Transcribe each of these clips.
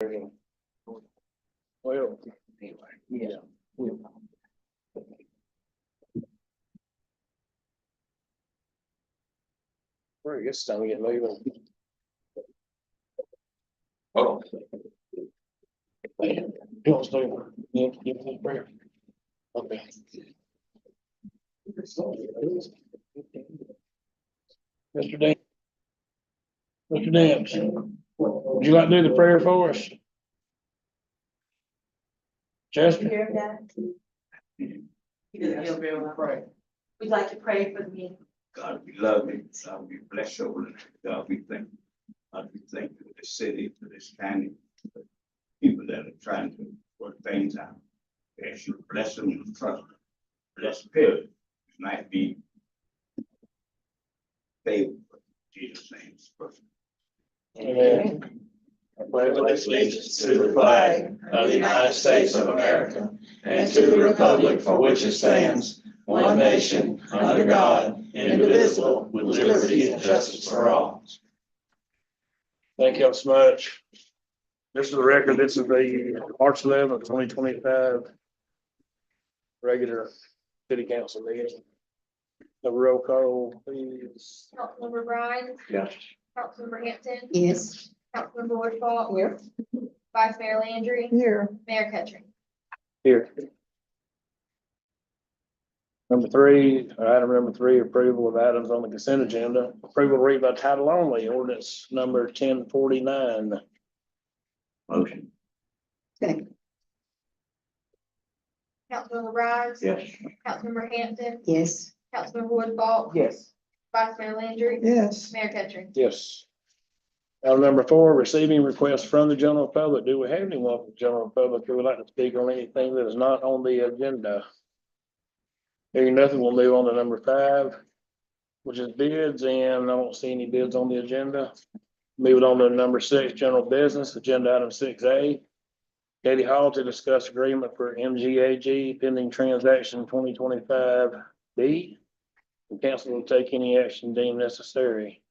Well, yeah. Well, I guess it's time to get moving. Oh. You want to stay? You want to prayer? Okay. Mr. Dan. Mr. Dance, would you like to do the prayer for us? Chester? Hear that? We'd like to pray for the meeting. God, we love you. God, we bless your name. God, we thank you. God, we thank you for this city, for this county, for people that are trying to work things out. We ask you to bless them and trust them. Bless Bill. It might be favorable. In Jesus' name. Amen. I pledge allegiance to the flag of the United States of America and to the republic for which it stands, one nation, under God, indivisible, with liberty and justice for all. Thank you so much. Just for the record, this is the March 11th, 2025 regular city council meeting. The roll call, please. Councilmember Bryan, Yes. Councilmember Hampton, Yes. Councilmember Woodfall, Here. Vice Mayor Landry, Here. Mayor Ketchum. Here. Number three, item number three, approval of items on the consent agenda. Approval to read by title only, ordinance number 1049. Motion. Second. Councilmember Bryan, Yes. Councilmember Hampton, Yes. Councilmember Woodfall, Yes. Vice Mayor Landry, Yes. Mayor Ketchum. Yes. Item number four, receiving requests from the general public. Do we have anyone from the general public who would like to speak on anything that is not on the agenda? Hearing nothing, we'll move on to number five, which is bids, and I don't see any bids on the agenda. Moving on to number six, general business, agenda item 6A. Katie Hall to discuss agreement for MGAG pending transaction 2025B. The council will take any action deemed necessary.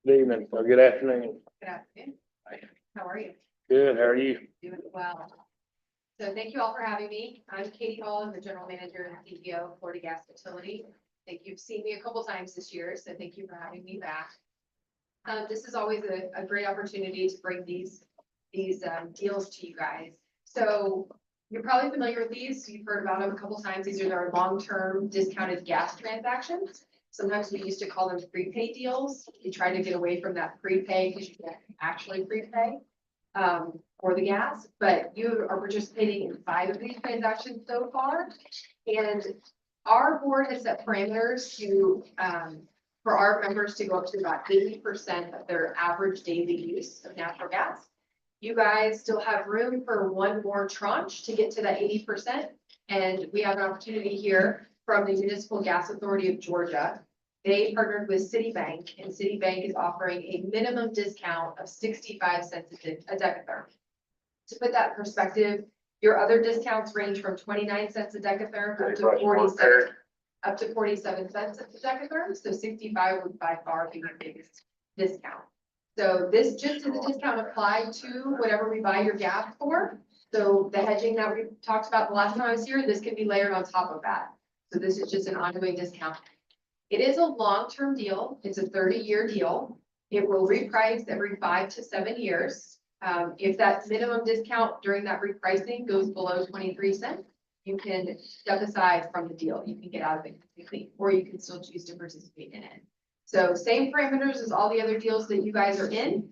Good evening, or good afternoon. Good afternoon. How are you? Good, how are you? Doing well. So thank you all for having me. I'm Katie Hall. I'm the general manager and CEO of Florida Gas Utility. I think you've seen me a couple times this year, so thank you for having me back. This is always a great opportunity to bring these deals to you guys. So you're probably familiar with these. You've heard about them a couple times. These are our long-term discounted gas transactions. Sometimes we used to call them prepaid deals. We try to get away from that prepay because you can't actually prepay for the gas, but you are participating in 5 of these transactions so far. And our board has set parameters to for our members to go up to about 80% of their average daily use of natural gas. You guys still have room for one more tranche to get to that 80%. And we have an opportunity here from the Municipal Gas Authority of Georgia. They partnered with Citibank, and Citibank is offering a minimum discount of 65 cents a decatherm. To put that in perspective, your other discounts range from 29 cents a decatherm up to 47 cents a decatherm. So 65 would by far be your biggest discount. So this just is a discount applied to whatever we buy your gas for. So the hedging that we talked about the last time I was here, this can be layered on top of that. So this is just an ongoing discount. It is a long-term deal. It's a 30-year deal. It will reprice every 5 to 7 years. If that minimum discount during that repricing goes below 23 cents, you can step aside from the deal. You can get out of it completely, or you can still choose to participate in it. So same parameters as all the other deals that you guys are in.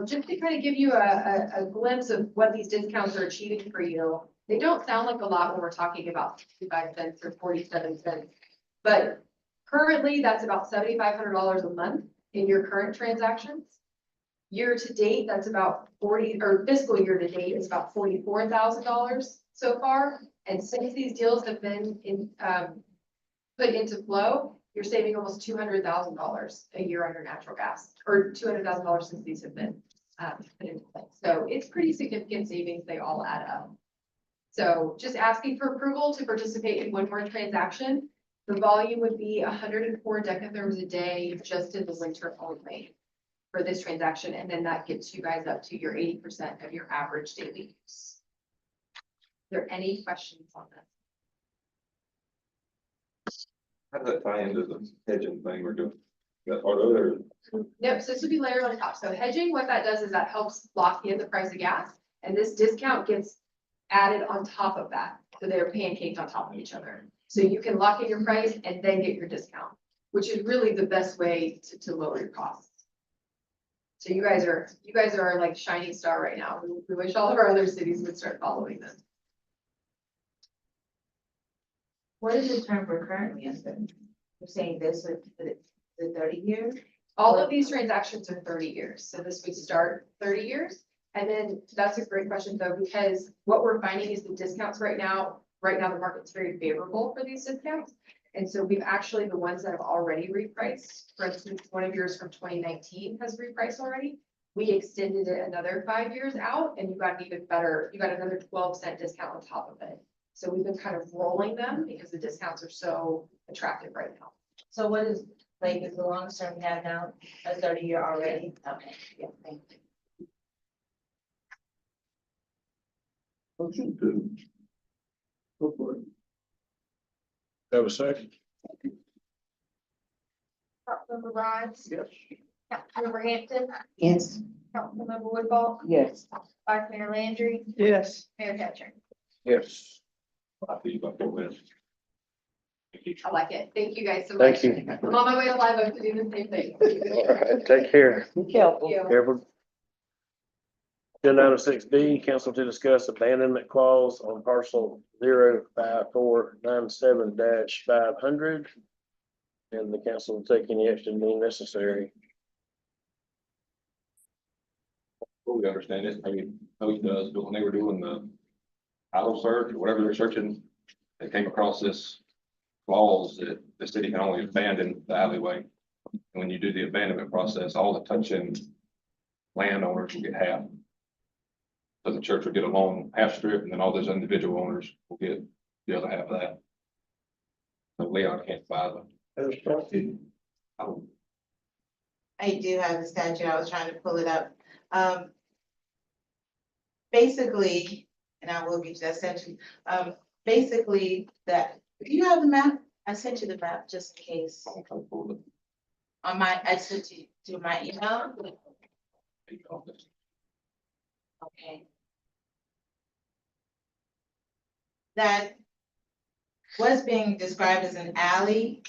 Just to kind of give you a glimpse of what these discounts are achieving for you. They don't sound like a lot when we're talking about 65 cents or 47 cents, but currently that's about $7,500 a month in your current transactions. Year to date, that's about fiscal year to date is about $44,000 so far. And since these deals have been put into flow, you're saving almost $200,000 a year on your natural gas, or $200,000 since these have been put into place. So it's pretty significant savings. They all add up. So just asking for approval to participate in one more transaction. The volume would be 104 decatherms a day just in the winter only. for this transaction, and then that gets you guys up to your 80% of your average daily use. Are there any questions on this? How does that tie into the hedging thing we're doing? That part of it, or? Yep, so this would be layered on top. So hedging, what that does is that helps lock in the price of gas, and this discount gets added on top of that. So they're pancaked on top of each other. So you can lock in your price and then get your discount, which is really the best way to lower your costs. So you guys are like shining star right now. We wish all of our other cities would start following this. What is the term we're currently under? You're saying this with the 30 years? All of these transactions are 30 years, so this would start 30 years. And then that's a great question though, because what we're finding is the discounts right now the market's very favorable for these discounts. And so we've actually, the ones that have already repriced, for instance, one of yours from 2019 has repriced already. We extended it another 5 years out and you got an even better, you got another 12-cent discount on top of it. So we've been kind of rolling them because the discounts are so attractive right now. So what is, like, is the longest term we have now, a 30-year already? Okay, yeah, thank you. Motion to. Go for it. Have a second? Councilmember Rhodes, Yes. Councilmember Hampton, Yes. Councilmember Woodball, Yes. Vice Mayor Landry, Yes. Mayor Ketchum. Yes. I think about 4 minutes. I like it. Thank you guys so much. Thank you. I'm on my way to Live Oak to do the same thing. All right, take care. Be careful. Thank you. Careful. Agenda item 6B, council to discuss abandonment clause on parcel 05497-500. And the council will take any action deemed necessary. What we understand is, maybe Hope does, but when they were doing the title search or whatever they're searching, they came across this clause that the city can only abandon the alleyway. And when you do the abandonment process, all the touching landowners will get half. So the church will get a long half strip, and then all those individual owners will get the other half of that. So Leon can't buy them. I do have the statute. I was trying to pull it up. Basically, and I will get you that statute. Basically, that, do you have the map? I sent you the map just in case. On my, I sent you to my email. Okay. That was being described as an alley,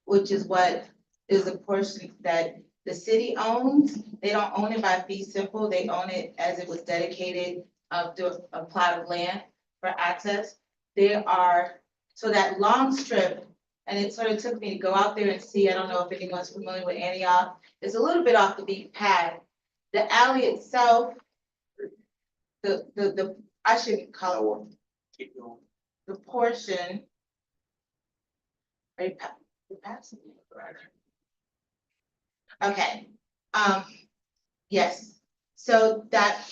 which is what is a portion that the city owns. They don't own it by fee simple. They own it as it was dedicated to a plot of land for access. There are, so that long strip, and it sort of took me to go out there and see, I don't know if anyone's familiar with Antioch, it's a little bit off the beaten path. The alley itself, I shouldn't call it the portion. Are you passing? Okay, yes, so that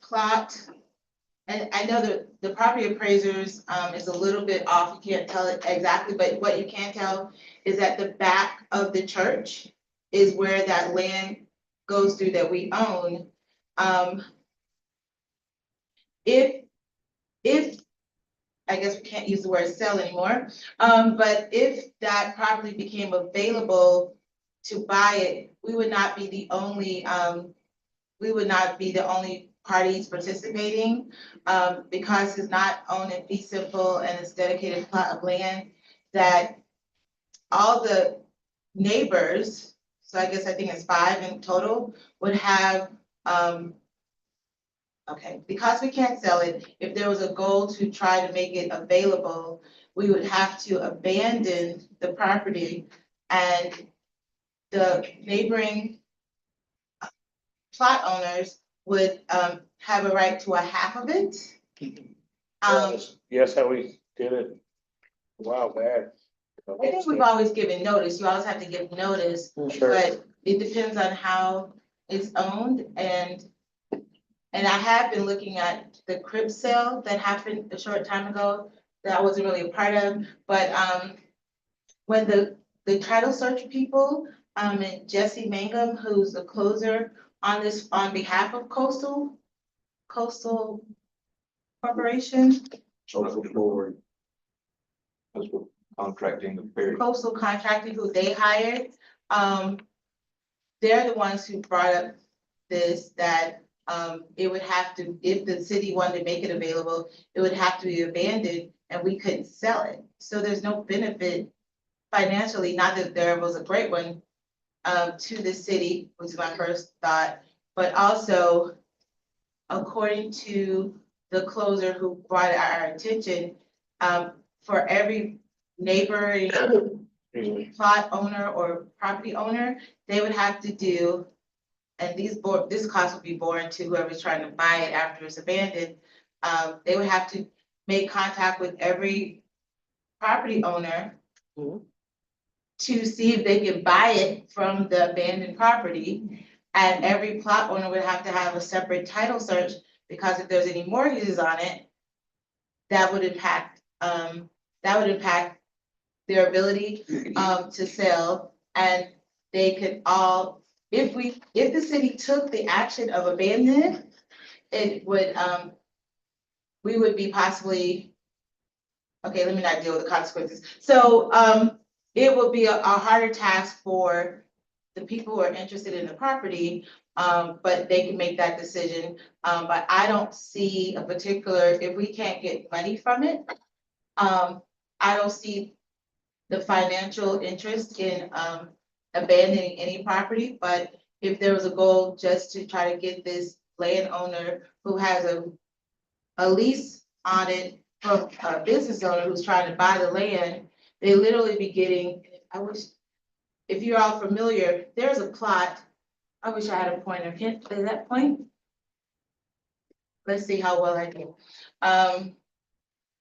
plot, and I know that the property appraisers is a little bit off, you can't tell it exactly, but what you can tell is that the back of the church is where that land goes through that we own. If I guess we can't use the word sell anymore, but if that property became available to buy it, we would not be the only parties participating, because it's not owned in fee simple and it's dedicated plot of land, that all the neighbors, so I think it's 5 in total, would have, okay, because we can't sell it, if there was a goal to try to make it available, we would have to abandon the property, and the neighboring plot owners would have a right to a half of it. Yes, how we did it a while back. I think we've always given notice, you always have to give notice, Sure. but it depends on how it's owned, and I have been looking at the crib sale that happened a short time ago that I wasn't really a part of, but when the title search people and Jesse Mangum, who's the closer on this, on behalf of Coastal Corporation, Social forward. That's what contracting the period. Coastal Contracting, who they hired. They're the ones who brought up this, that, it would have to, if the city wanted to make it available, it would have to be abandoned and we couldn't sell it. So there's no benefit financially, not that there was a great one, to the city, which is my first thought, but also according to the closer who brought it our attention, for every neighboring Excuse me. plot owner or property owner, they would have to do, and this cost would be borne to whoever's trying to buy it after it's abandoned. They would have to make contact with every property owner Mhm. to see if they can buy it from the abandoned property. And every plot owner would have to have a separate title search, because if there's any mortgages on it, that would impact their ability, to sell. And they could all, if the city took the action of abandoning it, would, we would be possibly, okay, let me not deal with the consequences. So, it would be a harder task for the people who are interested in the property, but they can make that decision. But I don't see a particular, if we can't get money from it, I don't see the financial interest in, abandoning any property. But if there was a goal just to try to get this landowner who has a lease on it from a business owner who's trying to buy the land, they literally be getting, I wish, if you're all familiar, there's a plot. I wish I had a pointer. Can play that point? Let's see how well I do.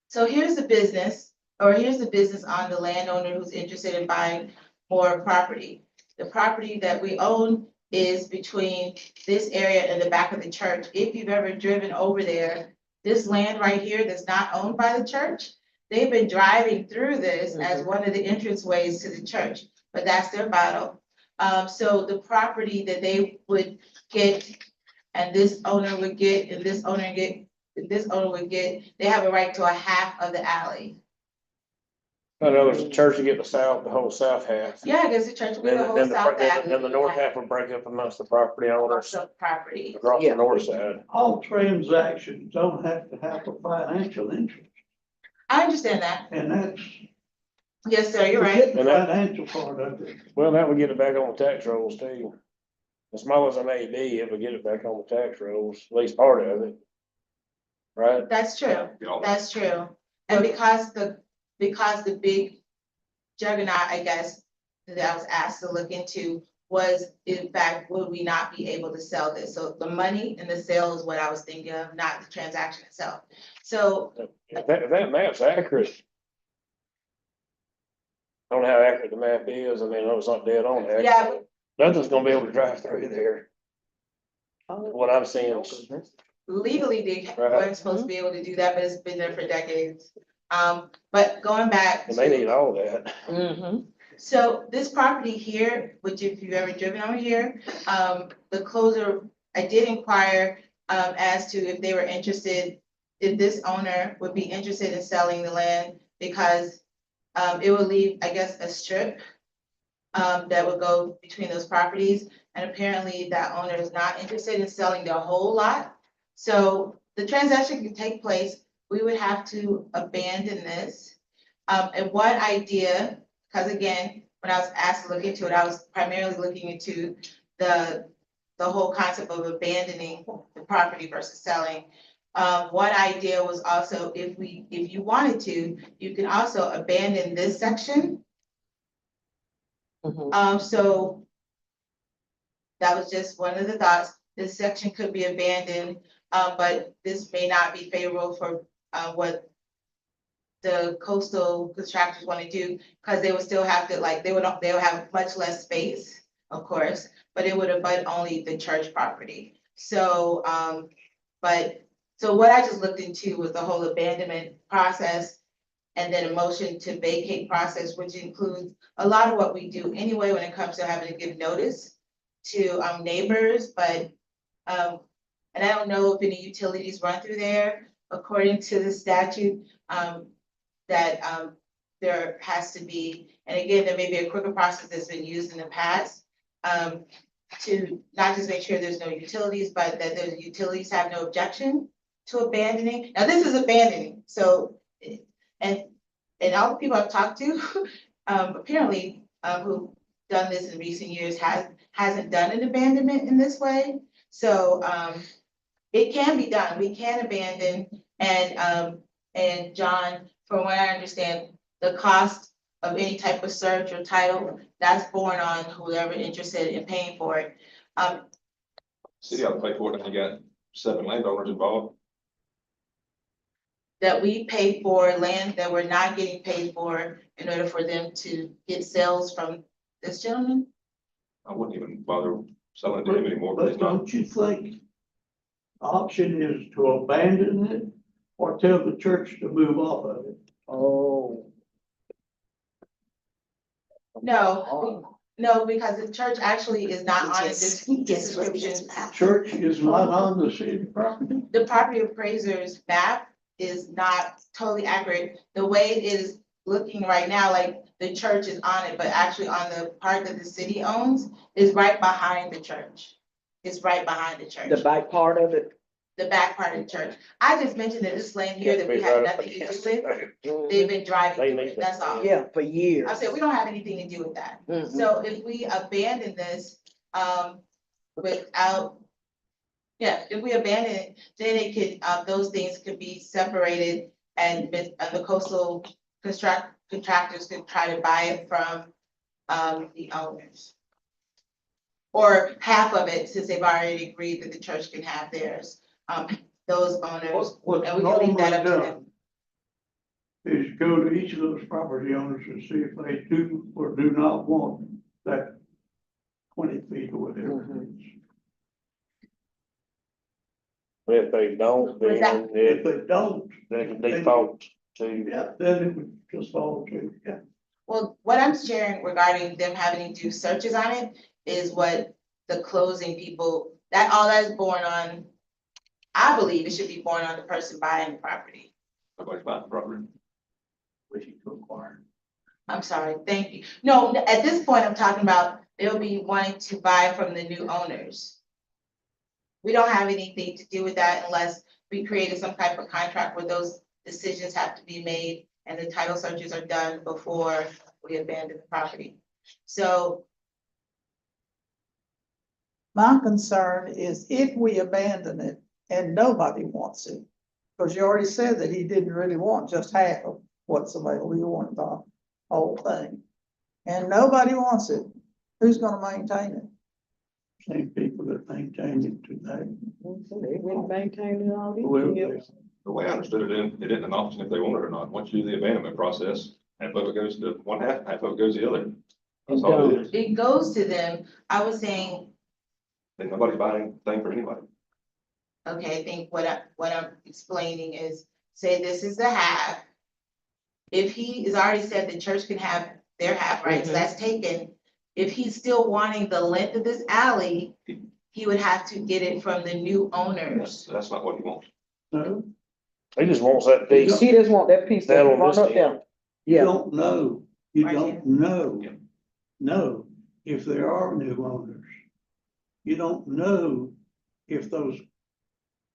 So here's the business, or here's the business on the landowner who's interested in buying more property. The property that we own is between this area and the back of the church. If you've ever driven over there, this land right here that's not owned by the church, they've been driving through this as one of the entrance ways to the church, but that's their battle. So the property that they would get, and this owner would get, and this owner would get, they have a right to a half of the alley. I know there's a church to get the whole south half. Yeah, I guess the church will be Then, the whole then south the, alley. then the north half will break up amongst the property owners Of property. across the north side. All transactions don't have to have a financial interest, I understand that. and that's. Yes, sir, you're right. Forget the And that- financial part of it. Well, that would get it back on the tax rolls too. As small as it may be, it would get it back on the tax rolls, at least part of it. Right? That's true. Y'all- That's true. And because the big juggernaut, I guess, that I was asked to look into was, in fact, would we not be able to sell this? So the money and the sale is what I was thinking of, not the transaction itself. So, If that map's accurate. I don't know how accurate the map is. I mean, I know it's not dead on accurate. Yeah, but- Nothing's gonna be able to drive through there. What I'm seeing. legally, they Right. weren't supposed to be able to do that, but it's been there for decades. But going back And they need to, all that. so this property here, which if you've ever driven over here, the closer, I did inquire, as to if they were interested, if this owner would be interested in selling the land, because it would leave, I guess, a strip that would go between those properties, and apparently that owner is not interested in selling their whole lot. So the transaction can take place, we would have to abandon this. And one idea, because again, when I was asked to look into it, I was primarily looking into the whole concept of abandoning the property versus selling. One idea was also, if you wanted to, you can also abandon this section. So that was just one of the thoughts. This section could be abandoned, but this may not be favorable for, what the coastal contractors want to do, because they would still have to, like, they would have much less space, of course, but it would abut only the church property. So, so what I just looked into was the whole abandonment process. and then a motion to vacate process, which includes a lot of what we do anyway when it comes to having to give notice to neighbors, but and I don't know if any utilities run through there, according to the statute, that there has to be, and again, there may be a quicker process that's been used in the past, to not just make sure there's no utilities, but that the utilities have no objection to abandoning. Now, this is abandoning, so, and all the people I've talked to, apparently, who've done this in recent years hasn't done an abandonment in this way. So, it can be done, we can abandon, and John, from what I understand, the cost of any type of search or title, that's borne on whoever interested in paying for it. City ought to pay for it, and you got 7 landowners involved. That we pay for land that we're not getting paid for in order for them to get sales from this gentleman? I wouldn't even bother selling it to him anymore, but But it's not. don't you think the option is to abandon it or tell the church to move off of it? Oh. No, because the church actually is not on this description. Church is not on the city property? The property appraiser's map is not totally accurate. The way it is looking right now, like the church is on it, but actually on the part that the city owns is right behind the church. It's right behind the church. The back part of it. The back part of the church. I just mentioned that this land here that we have nothing to do with, they've been driving through it, that's all. Yeah, for years. I said, we don't have anything to do with that. Mhm. So if we abandon this, without, yeah, if we abandon it, then it could, those things could be separated and the coastal contractors could try to buy it from, the owners. Or half of it, since they've already agreed that the church can have theirs, those owners, What's and we can leave that up to normally them. done is go to each of those property owners and see if they do or do not want that 20 feet or whatever it is. If they don't, Was that- then If it, they don't, they can default to. yeah, then it would just fall to, yeah. Well, what I'm sharing regarding them having to do searches on it is what the closing people, that all that's borne on, I believe it should be borne on the person buying the property. Nobody's buying the property. Wishing to acquire. I'm sorry, thank you. No, at this point, I'm talking about they'll be wanting to buy from the new owners. We don't have anything to do with that unless we created some type of contract where those decisions have to be made and the title searches are done before we abandon the property. So My concern is if we abandon it and nobody wants it. Because you already said that he didn't really want just half of what's available, you want the whole thing. And nobody wants it, who's gonna maintain it? Same people that maintain it today. They been maintaining all Whoever these they years. The way I understood it, it isn't an option if they want it or not. Once you do the abandonment process, half of it goes to one half of it goes to the other. That's all it is. it goes to them. I was saying, And nobody's buying anything for anybody. okay, I think what I'm explaining is, say this is the half. If he has already said the church can have their half, right, so that's taken. If he's still wanting the length of this alley, he would have to get it from the new owners. That's not what he wants. No, He just wants that piece. He just want that piece that That on run this up end. there. you Yeah, don't know, you Right don't know if there are new owners. You don't know if those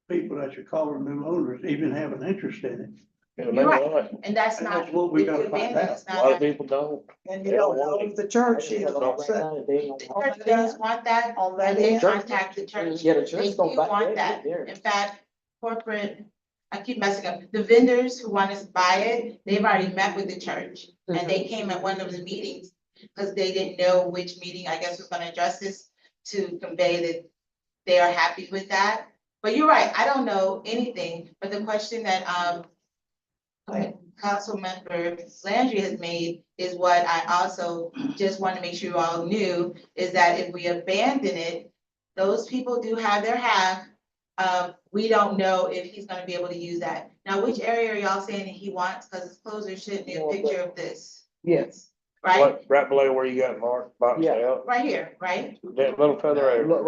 people that you're calling new owners even have an interest in it. You You're know, right. like, And that's And not. that's what we if gotta you find abandon, out. it's a not lot of happening. people don't. And you don't know if the church even wants that. The church does want that, On that and they end. contact the church. Yeah, the They church do gonna buy want that. that. In fact, corporate, I keep messing up, the vendors who want us to buy it, they've already met with the church. And they came at one of the meetings, because they didn't know which meeting, I guess, was gonna address this, to convey that they are happy with that. But you're right, I don't know anything, but the question that, Councilmember Landry has made is what I also just want to make sure you all knew, is that if we abandon it, those people do have their half, we don't know if he's gonna be able to use that. Now, which area are y'all saying that he wants? Cause his closer should be a picture of this, Yes. right? Right below where you got marked, boxed Yeah. out, Right here, right? that little further over.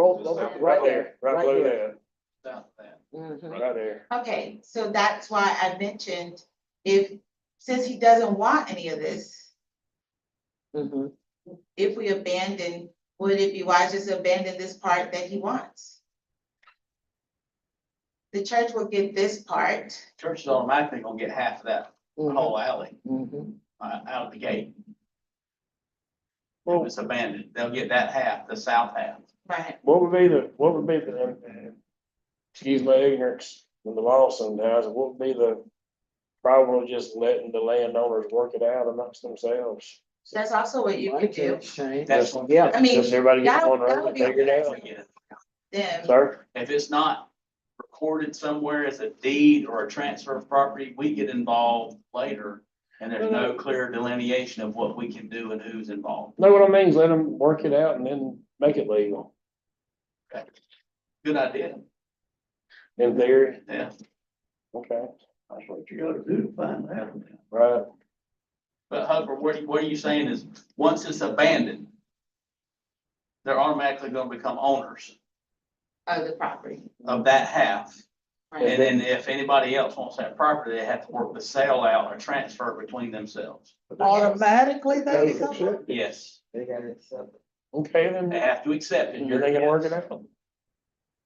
Right there, right below there. that, Mhm. right there. Okay, so that's why I mentioned since he doesn't want any of this, Mhm. if we abandon, would it be wise just to abandon this part that he wants? The church will get this part. Church is automatically gonna get half of that whole alley, Mhm. out of the gate. Well- If it's abandoned, they'll get that half, the south half. Right. What would be the, excuse my ignorance, in the law sometimes, what would be the problem with just letting the landowners work it out amongst themselves? So that's also what you could do. That's Yeah. I mean, Just everybody get that one that road would and be figure it out, them. sir? If it's not recorded somewhere as a deed or a transfer of property, we get involved later. And there's no clear delineation of what we can do and who's involved. Know what I mean, is let them work it out and then make it legal, Good idea, in theory, yeah. okay, That's what you gotta do to find out. right? But Hubbard, what are you saying is, once it's abandoned, they're automatically gonna become owners Of the property. of that half. Right. And then if anybody else wants that property, they have to work the sale out or transfer between themselves. Automatically they become. Yes, They got it separate. Okay, then, they have to accept it. then they can work it out.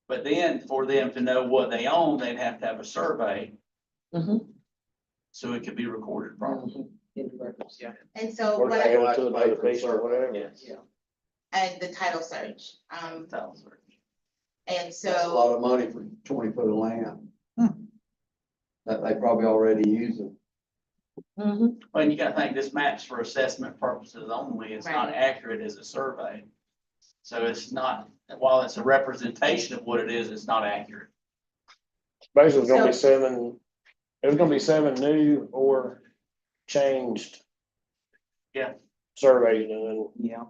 But then for them to know what they own, they'd have to have a survey. Mhm. So it could be recorded properly. In the records, yeah. And so Or what they I, go to another piece or whatever. Yes. and the title search, Title search. and That's a so, lot of money for 20 foot of land. Hmm. That they probably already use it. Mhm. Well, and you gotta think this map's for assessment purposes only. It's not Right. accurate as a survey. So it's not, while it's a representation of what it is, it's not accurate. Basically, it's gonna be seven, there's gonna be 7 new or changed. Yeah. Surveys and then Yeah.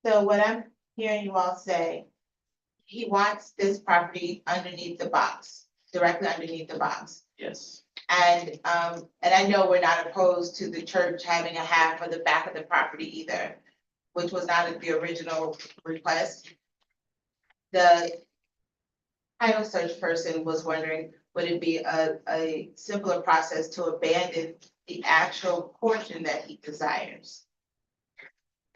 so what I'm hearing you all say, he wants this property underneath the box, directly underneath the box. Yes. And I know we're not opposed to the church having a half of the back of the property either, which was not the original request. The title search person was wondering, would it be a simpler process to abandon the actual portion that he desires?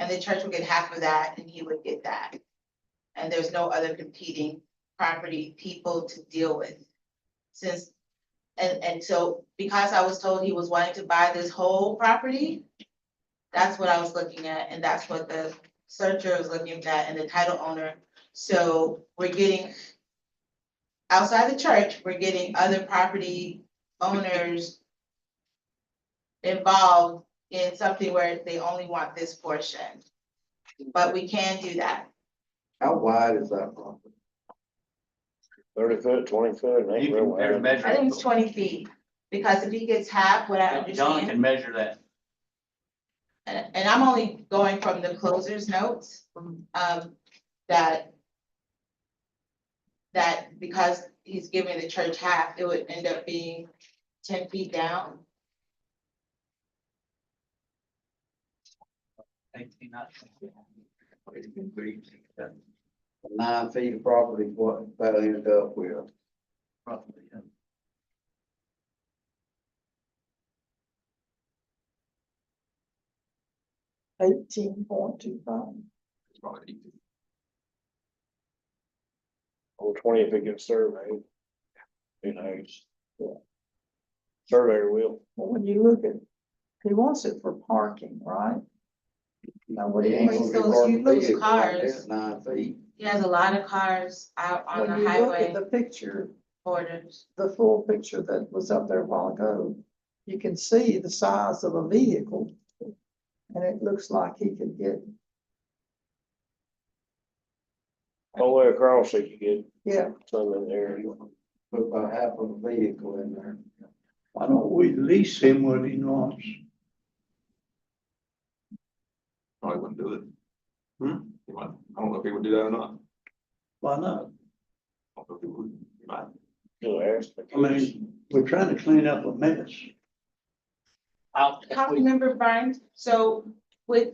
And the church would get half of that and he would get that. And there's no other competing property people to deal with. Since, and so because I was told he was wanting to buy this whole property, that's what I was looking at, and that's what the searcher was looking at and the title owner. So we're getting, outside the church, we're getting other property owners involved in something where they only want this portion. But we can do that. How wide is that property? 30 foot, 20 foot, and ain't You real can never wide. measure. I think it's 20 feet, because if he gets half, what I John understand, can measure that. and I'm only going from the closer's notes, that because he's giving the church half, it would end up being 10 feet down. 18, 9 feet of property, what that ended up with. roughly, yeah. $18.25. It's probably easy. Or 20 if it gets surveyed. Who knows? Surveyor will. Well, when you look at, he wants it for parking, right? Now, what do He you ain't mean? gonna be So parking you lose vehicles like cars. that 9 feet. He has a lot of cars out on When the you look highway at the picture, borders. the full picture that was up there a while ago, you can see the size of a vehicle. And it looks like he could get, All the way across, so you get yeah, some in there. Put about half of a vehicle in there. Why don't we lease him what he wants? Probably wouldn't do it. Hmm? He might, I don't know if he would do that or not. Why not? You'll ask. I mean, we're trying to clean up a mess. Councilmember Brian, so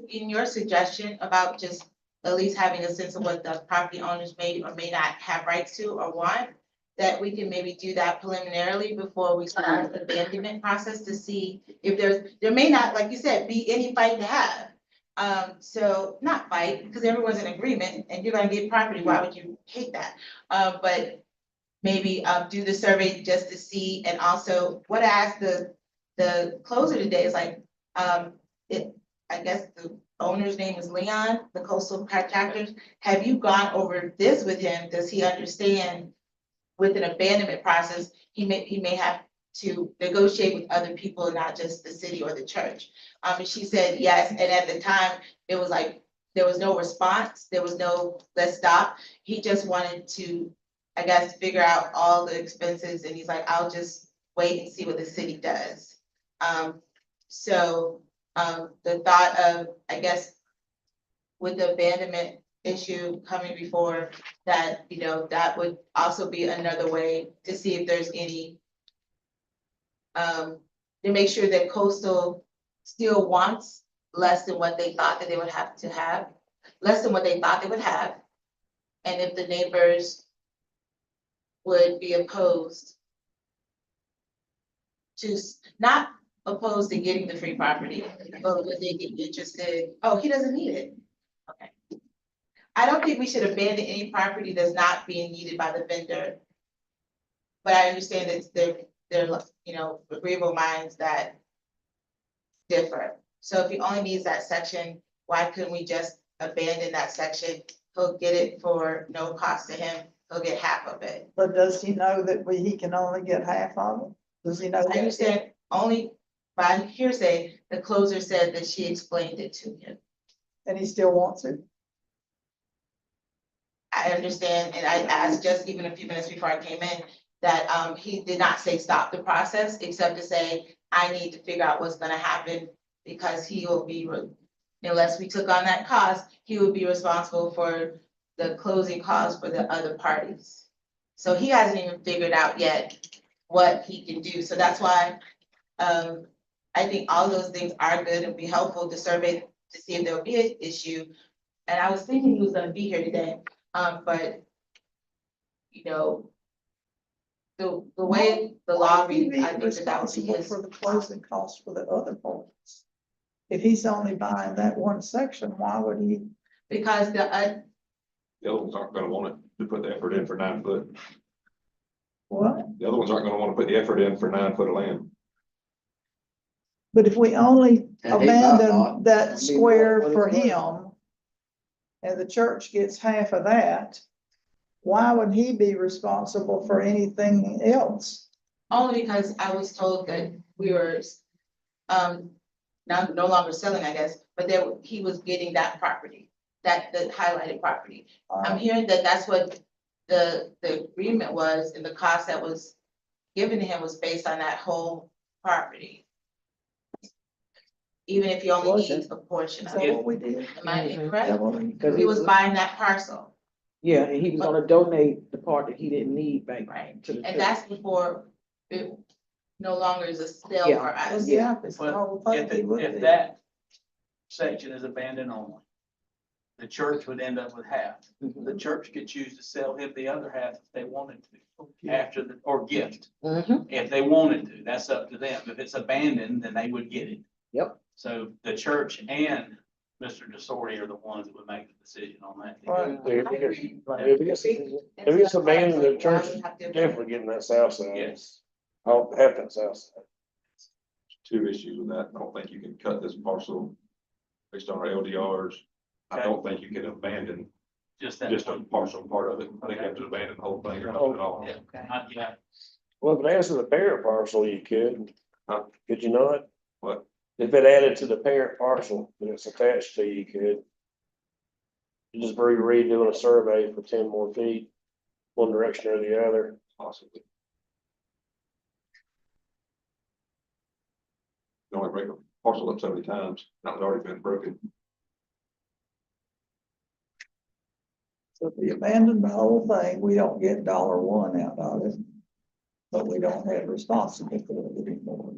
in your suggestion about just at least having a sense of what the property owners may or may not have rights to or want, that we can maybe do that preliminarily before we start the abandonment process to see if there may not, like you said, be any fight to have. So not fight, because everyone's in agreement and you're gonna get property, why would you hate that? But maybe, do the survey just to see, and also what I asked the closer today is like, I guess the owner's name is Leon, the coastal contractors. Have you gone over this with him? Does he understand with an abandonment process, he may have to negotiate with other people, not just the city or the church? And she said yes, and at the time, it was like, there was no response, there was no, let's stop. He just wanted to, I guess, figure out all the expenses, and he's like, I'll just wait and see what the city does. The thought of, I guess, with the abandonment issue coming before that, you know, that would also be another way to see if there's any, to make sure that coastal still wants less than what they thought that they would have to have, less than what they thought they would have. And if the neighbors would be opposed to, not opposed to getting the free property, but would they get interested? Oh, he doesn't need it. Okay. I don't think we should abandon any property that's not being needed by the vendor. But I understand that they're, you know, agreeable minds that differ. So if he only needs that section, why couldn't we just abandon that section? He'll get it for no cost to him. He'll get half of it. But does he know that he can only get half of it? Does he know I that? understand only by hearsay, the closer said that she explained it to him. And he still wants it? I understand, and I asked just even a few minutes before I came in, that he did not say stop the process, except to say, I need to figure out what's gonna happen, because he will be, unless we took on that cost, he would be responsible for the closing costs for the other parties. So he hasn't even figured out yet what he can do, so that's why I think all those things are good and be helpful to survey to see if there'll be an issue. And I was thinking he was gonna be here today, but you know, the way the law He'd reads, be I think that would be responsible his. for the closing costs for the other parts. If he's only buying that one section, why would he? Because The other ones aren't gonna want it to put the effort in for 9 foot. What? The other ones aren't gonna wanna put the effort in for 9 foot of land. But if we only And he might not. abandon that I mean, square what for is it? him, and the church gets half of that, why would he be responsible for anything else? only because I was told that we were now no longer selling, I guess, but he was getting that property, that the highlighted property. I'm hearing that that's what the agreement was, and the cost that was given to him was based on that whole property. Even if he only Was needs it? a portion Is of that it. what we did? Am I Mhm. incorrect? Cause He was buying that parcel, yeah, and he was gonna donate the part that he didn't need back right? to the And church. that's before it no longer is a sale Yeah. for Well, us. yeah, if it's the Well, whole thing, he would if be. that section is abandoned only, the church would end up with half. Mhm. The church could choose to sell him the other half if they wanted to, after the, or gift, Mhm. if they wanted to, that's up to them. If it's abandoned, then they would get it. Yep. So the church and Mr. DeSorty are the ones that would make the decision on that. Right. If it gets abandoned, the church is definitely getting that south side. Yes. Oh, half that south side. 2 issues with that. I don't think you can cut this parcel based on our LDRs. I don't think you can abandon Just that. just a partial part of it. I think you have to abandon the whole thing or not at all. Yeah, yeah. Well, if it adds to the parent parcel, you could. Could you not? What? If it added to the parent parcel that it's attached to, you could. You just redoing a survey for 10 more feet, one direction or the other. Possibly. You only break a parcel up so many times. That was already been broken. So if we abandon the whole thing, we don't get $1 out of it. But we don't have responsibility for it anymore.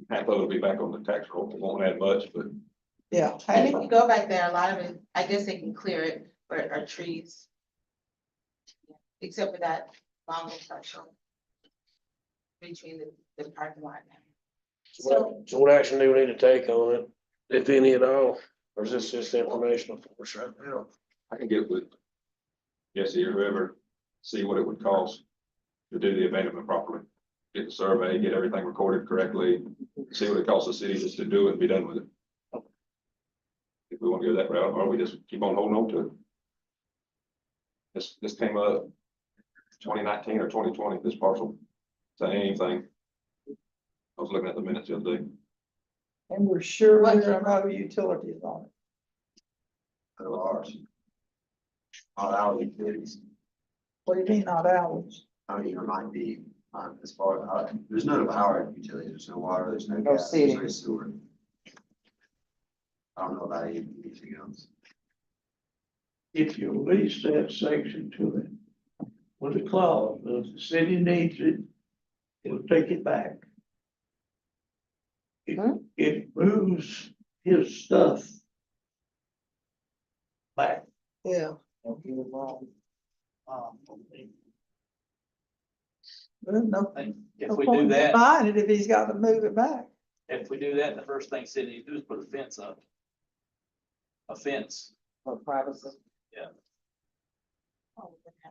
Half of it'll be back on the tax roll. It won't add much, but Yeah. And if you go back there, a lot of it, I guess they can clear it, or are trees. Except for that long section. Between the parking lot now. So what action do we need to take on it, if any at all? Or is this just informational for us right now? I can get with Jesse or whoever, see what it would cost to do the abandonment properly. Get the survey, get everything recorded correctly, see what it costs the city just to do it and be done with it. If we want to go that route, or we just keep on holding on to it. This came up 2019 or 2020, this parcel, same thing. I was looking at the minutes the other day. And we're sure there are no utilities on it. Of ours. Not our utilities. What do you mean, not ours? I mean, there might be, as far as, there's none of our utilities, there's no water, there's no No gas, there's no city. sewer. I don't know about anything else. If you lease that section to it with a clause, if the city needs it, it'll take it back. It moves his stuff back. Yeah. Well, no. If no we point do in that, buying it if he's got to move it back. if we do that, the first thing city needs to do is put a fence up. A fence, For privacy.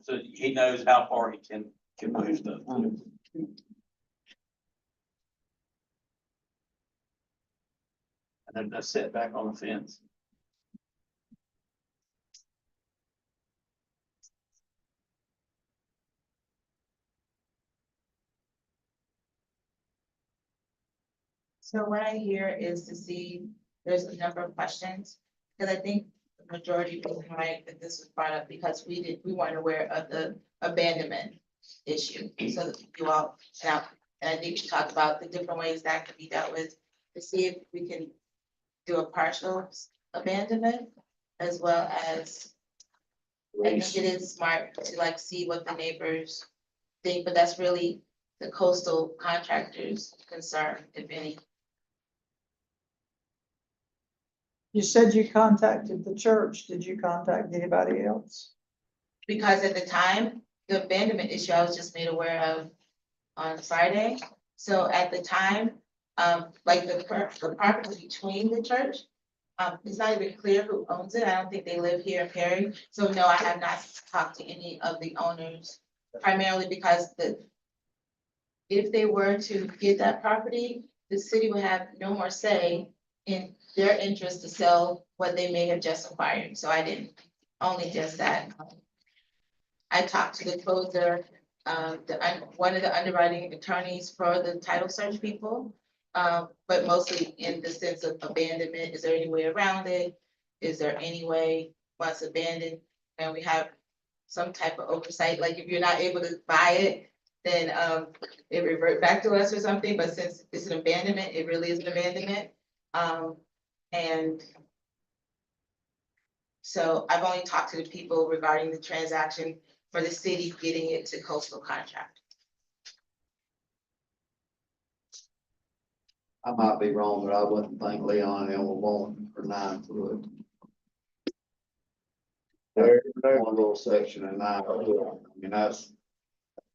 so he knows how far he can move stuff. And then a setback on the fence. So what I hear is to see, there's a number of questions, because I think the majority was right that this was brought up because we weren't aware of the abandonment issue. So that you all, and I think you talked about the different ways that could be dealt with, to see if we can do a partial abandonment as well as, I think it is smart to like see what the neighbors think, but that's really the coastal contractors' concern, if any. You said you contacted the church. Did you contact anybody else? Because at the time, the abandonment issue I was just made aware of on Friday. So at the time, like the property between the church, it's not even clear who owns it. I don't think they live here in Perry. So no, I have not talked to any of the owners, primarily because if they were to get that property, the city would have no more say in their interest to sell what they may have just acquired. So I didn't, only just that. I talked to the closer, one of the underwriting attorneys for the title search people. But mostly in the sense of abandonment. Is there any way around it? Is there any way once abandoned, and we have some type of oversight, like if you're not able to buy it, then it revert back to us or something, but since it's an abandonment, it really is an abandonment. And so I've only talked to the people regarding the transaction for the city getting it to coastal contract. I might be wrong, but I wouldn't think Leon and Elma want for 9 foot. One little section of 9 foot. I mean, that's,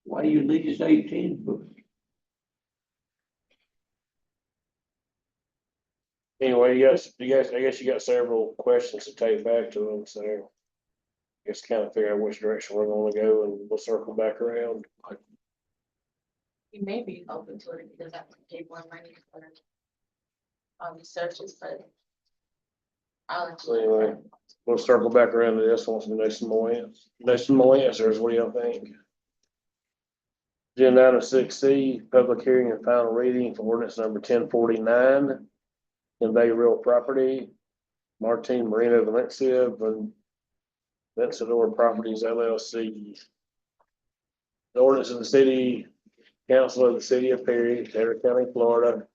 Why you lease 18 foot? Anyway, you guys, I guess you got several questions to take back to them, so. I guess kind of figure out which direction we're gonna go and we'll circle back around. You may be open to it because I can pay more money for the searches, but I'll let So you know. anyway, we'll circle back around to this once we know some more answers. What do y'all think? Agenda item 6C, public hearing and final reading for ordinance number 1049. Convey real property, Martin Marino Valencia, and Vencedor Properties LLC. The ordinance of the city council of the city of Perry, Taylor County, Florida,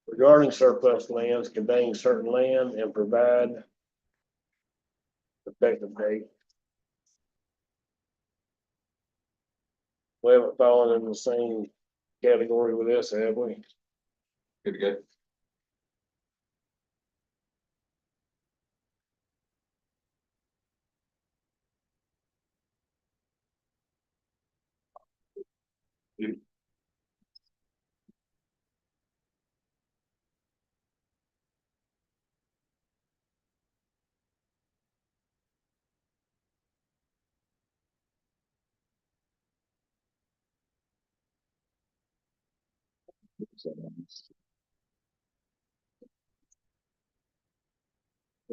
regarding surplus lands, conveying certain land and provide effective date. We haven't fallen in the same category with this, have we? Good to go.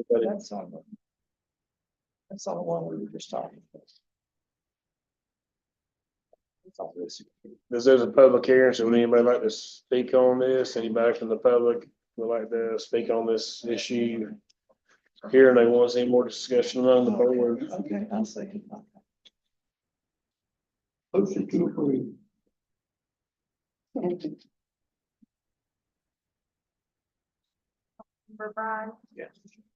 That's on the. That's on the one we were just talking about. That's all this. This is a public hearing, so would anybody like to speak on this? Anybody from the public would like to speak on this issue? Here, and they want to see more discussion among the board. Okay, I'll second. Motion to approve. Councilmember Ryan. Yes.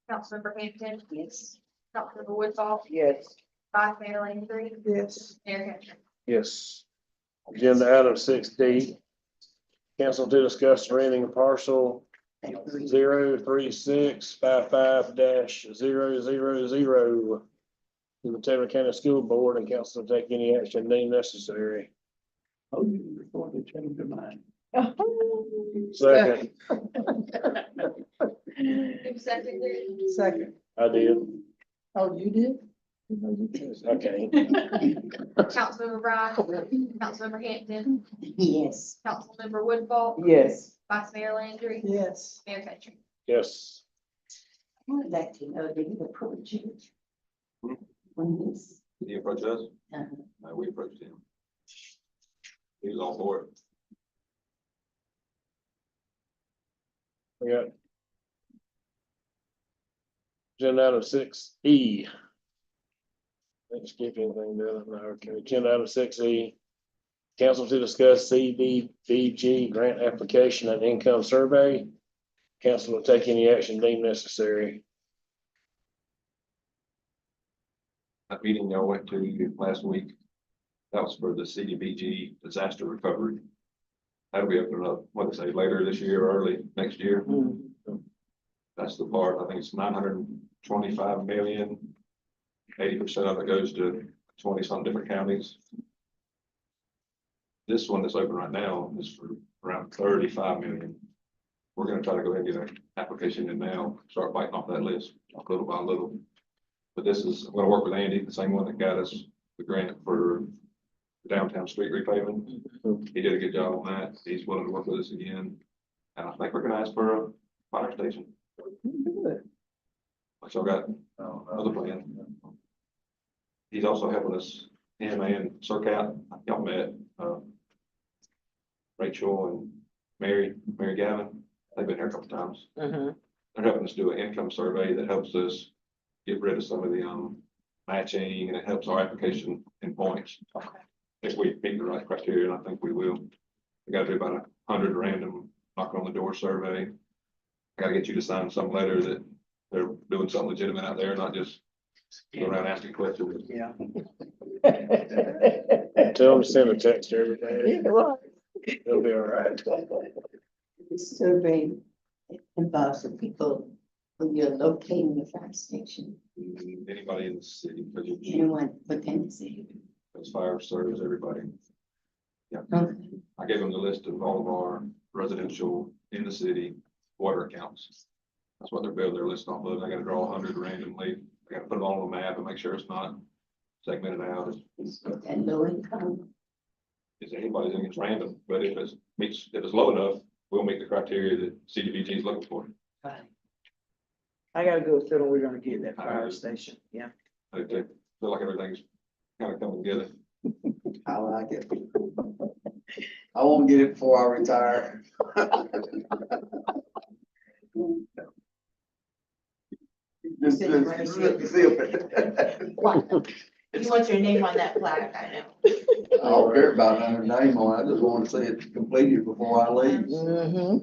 Councilmember Hampton. Yes. Councilmember Woodball. Yes. Vice Mayor Landry. Yes. Mayor Hitchens. Yes. Agenda item 6D. Council to discuss renting a parcel 03655-000 to the Taylor County School Board, and council to take any action deemed necessary. Motion before they change their mind. Second, Who seconded it? Second. I did. Oh, you did? No, you did. Okay. Councilmember Ryan. Councilmember Hampton. Yes. Councilmember Woodball. Yes. Vice Mayor Landry. Yes. Mayor Hitchens. Yes. I would like to know, did you approach you? On this? Did he approach us? Uh-huh. No, we approached him. He was all for it. We got agenda item 6E. Didn't skip anything, did I? No, okay. Agenda item 6E. Council to discuss CDBG grant application and income survey. Council will take any action deemed necessary. That meeting y'all went to last week, that was for the CDBG disaster recovery. That'll be opening up, what they say, later this year, or early next year. That's the part, I think it's 925 million. 80% of it goes to 20-some different counties. This one that's open right now is for around 35 million. We're gonna try to go ahead and get an application in now, start biting off that list little by little. But this is, I'm gonna work with Andy, the same one that got us the grant for the downtown street repaving. He did a good job on that. He's willing to work with us again. And I think we're gonna ask for a fire station. But y'all got other plans. He's also helping us, him and Circat, y'all met, Rachel and Mary Gavin. They've been here a couple times. Mhm. They're helping us do an income survey that helps us get rid of some of the, matching, and it helps our application in points. If we meet the right criteria, and I think we will. We gotta do about 100 random knock on the door survey. I gotta get you to sign some letter that they're doing something legitimate out there, not just go around asking questions. Yeah. Tell them to send a text every day. It'll be all right. The survey involves the people who you're locating the fire station. Anybody in the city, because you, Anyone within the city. as fire service, everybody. Okay. I gave them the list of all of our residential in the city water accounts. That's what they're building their list off of. I gotta draw 100 randomly. I gotta put it all on the map and make sure it's not segmented out. And low income. Is anybody think it's random, but if it's low enough, we'll meet the criteria that CDBG is looking for. Right. I gotta go sit, we're gonna get that fire station, yeah. I feel like everything's kind of coming together. I like it. I won't get it before I retire. Just zip it. You want your name on that flag, I know. I don't care about another name on it. I just want to see it completed before I leave. Mm-hmm.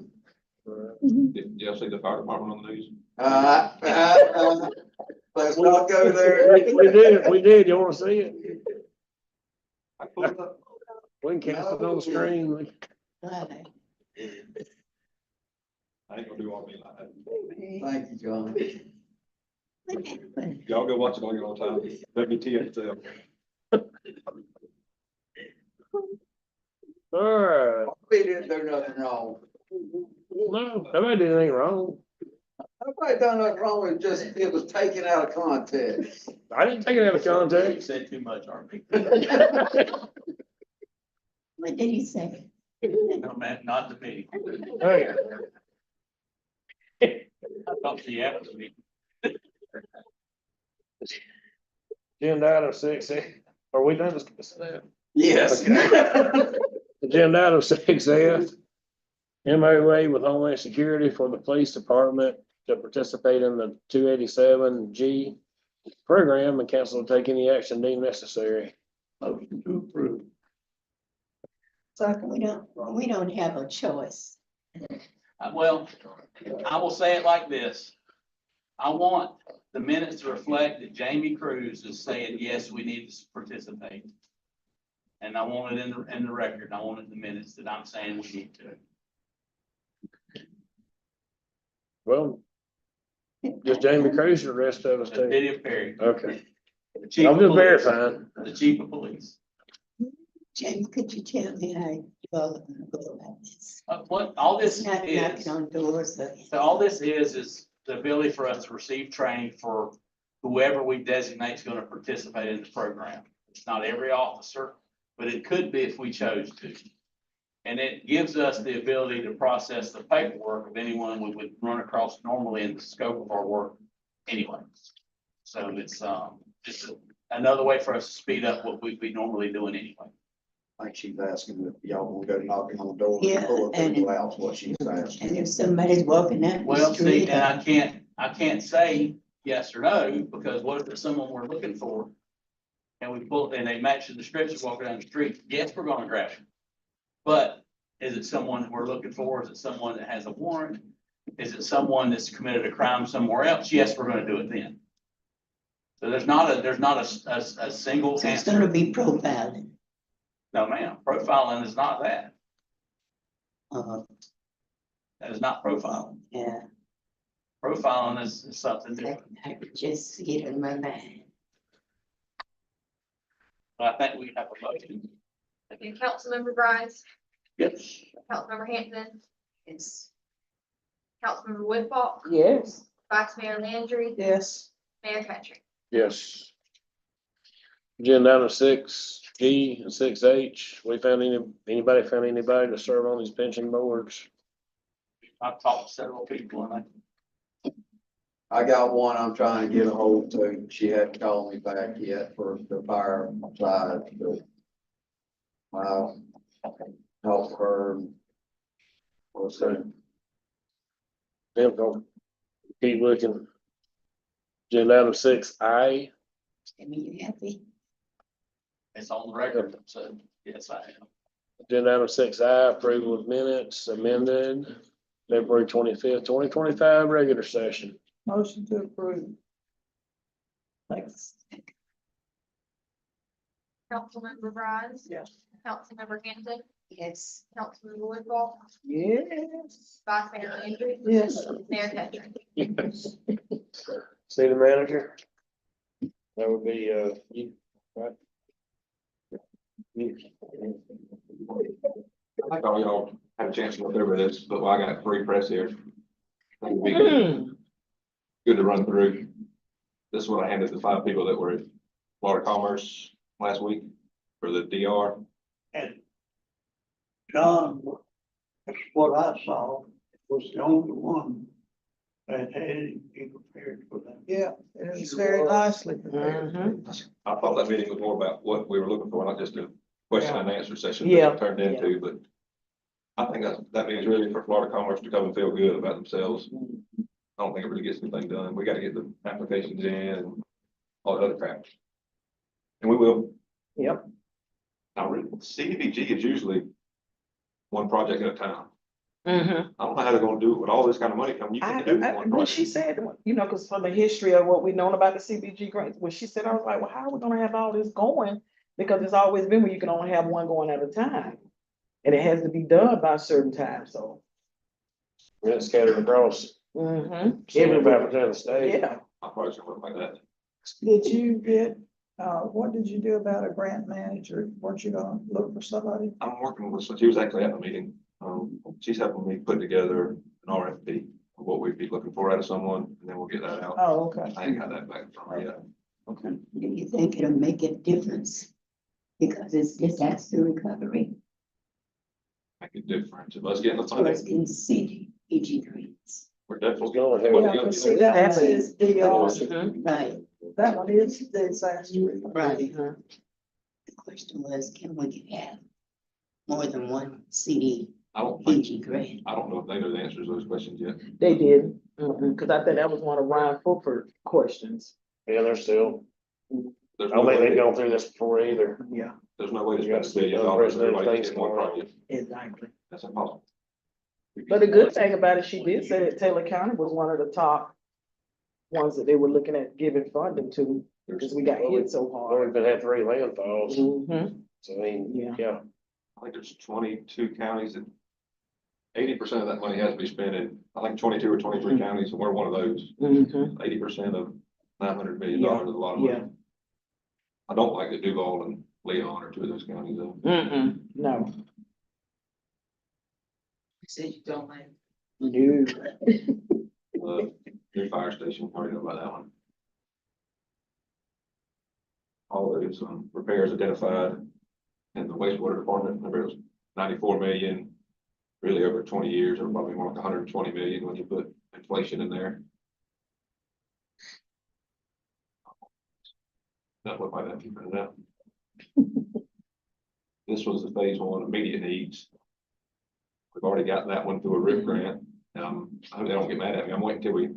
Did y'all see the fire department on the news? Let's not go there. We did. You wanna see it? I pulled it up. We can cast it on the screen. I ain't gonna do all me like that. Thank you, John. Y'all go watch it on your own time. WTF. All right. We didn't do nothing wrong. No, nobody did anything wrong. Nobody done nothing wrong, it just, it was taken out of context. I didn't take it out of You context. said too much, RP. What did he say? No, man, not to me. Hey, I talked to you after the meeting. agenda item 6, are we done discussing that? Yes. Agenda item 6F. MOA with Homeland Security for the police department to participate in the 287G program and council to take any action deemed necessary. Motion to approve. Second. We don't have a choice. Well, I will say it like this. I want the minutes to reflect that Jamie Cruz is saying, yes, we need to participate. And I want it in the record. I want it in the minutes that I'm saying we need to. Well, just Jamie Cruz or the rest of us The too? City of Perry. Okay, The chief I'm of just police, verifying. the chief of police. James, could you tell me how you feel about this? What all this It's not is, knocking on doors. so all this is the ability for us to receive training for whoever we designate is going to participate in the program. It's not every officer, but it could be if we chose to. And it gives us the ability to process the paperwork of anyone we would run across normally in the scope of our work anyway. So it's just another way for us to speed up what we'd be normally doing anyway. I think she's asking if y'all will go knocking on the door. Yeah, Pull and- people out, is what she's asking. And if somebody's walking down the Well, see, street. and I can't say yes or no, because what if it's someone we're looking for? And we pull, and they match the description walking down the street, yes, we're gonna grab them. But is it someone we're looking for? Is it someone that has a warrant? Is it someone that's committed a crime somewhere else? Yes, we're gonna do it then. So there's not a single So it's gonna answer. be profiling. No, ma'am, profiling is not that. That is not profiling. Yeah, Profiling is something I different. I could just see it in my mind. But I think we have a motion. Okay, Councilmember Grimes, Yes. Councilmember Hampton, It's, Councilmember Woodfolk, Yes. Vice Mayor Landry, Yes, Mayor Patrick. Yes. Agenda item 6G and 6H, anybody found anybody to serve on these pension boards? I've talked to several people and I got one I'm trying to get a hold to. She hadn't called me back yet for the fire side, but I'll help her. And we'll see. Them go keep looking. Agenda item 6I, I mean, you happy? it's on the record, so yes, I am. agenda item 6I, approval of minutes amended February 25th, 2025, regular session. motion to approve. Thanks. Councilmember Grimes. Yes. Councilmember Hampton, Yes. Councilmember Woodfolk, Yes. Vice Mayor Landry, Yes. Mayor Patrick. Yes. City manager? That would be, you, right? You. I think all y'all had a chance to look over this, but I got free press here. I think it'd be good to run through. This is what I handed the 5 people that were at Florida Commerce last week for the DR. And John, what I saw was the only one that had anything prepared for them. Yeah, it was very nicely prepared. I thought that meeting was more about what we were looking for, not just a question and answer session Yeah. that it turned into, but I think that means really for Florida Commerce to come and feel good about themselves. I don't think it really gets anything done. We gotta get the applications in and all that other crap. And we will. Yep. Now, really, CDBG is usually one project at a time. Mm-hmm. I don't know how they're gonna do it with all this kind of money coming. You can't do one When she project. said, you know, because from the history of what we known about the CBG grants, when she said, I was like, well, how are we gonna have all this going Because it's always been where you can only have one going at a time. And it has to be done by a certain time, so. And it's scattered across Mm-hmm. 75% of the state. Yeah, I probably should work like that. Did you get, what did you do about a grant manager? Weren't you gonna look for somebody? I'm working with, she was actually at the meeting. She's helping me put together an RFP of what we'd be looking for out of someone, and then we'll get that out. Oh, okay. I ain't got that back from her yet. Okay. Do you think it'll make a difference? Because it's disaster recovery, Make a difference. If us getting the or funding, it's in CDBG grants. we're It's definitely going Well, Yeah, to. yeah, but see, that one says Mhm. Right, that one is disaster. right. Mhm. The question was, can we have more than one CDBG I don't think, grant? I don't know if they know the answers to those questions yet. They did, cause I think that was one of Ryan Fulford questions. Yeah, they're still, There's I no don't think they've way, gone through this before either. Yeah, there's no way to You spend got $1 billion. unprecedented Everybody things gets in one going on. project. exactly. That's impossible. But the good thing about it, she did say that Taylor County was one of the top ones that they were looking at giving funding to, because we got hit so Well, hard. we've been had 3 landfalls, Mm-hmm. so I mean, Yeah. yeah. I think there's 22 counties that 80% of that money has to be spent in, I think 22 or 23 counties, and we're one of those. Mm-hmm. 80% of $900 million Yeah, is a lot of yeah. money. I don't like that Duval and Leon are two of those counties though. Mm-mm, no, You said you don't like. no. New fire station, probably know about that one. All those repairs identified in the wastewater department, remember it was 94 million. Really over 20 years, or probably more like 120 million when you put inflation in there. That looked like that, if you printed it out. This was the phase 1 immediate needs. We've already got that one through a RIP grant, and I hope they don't get mad at me. I'm waiting until we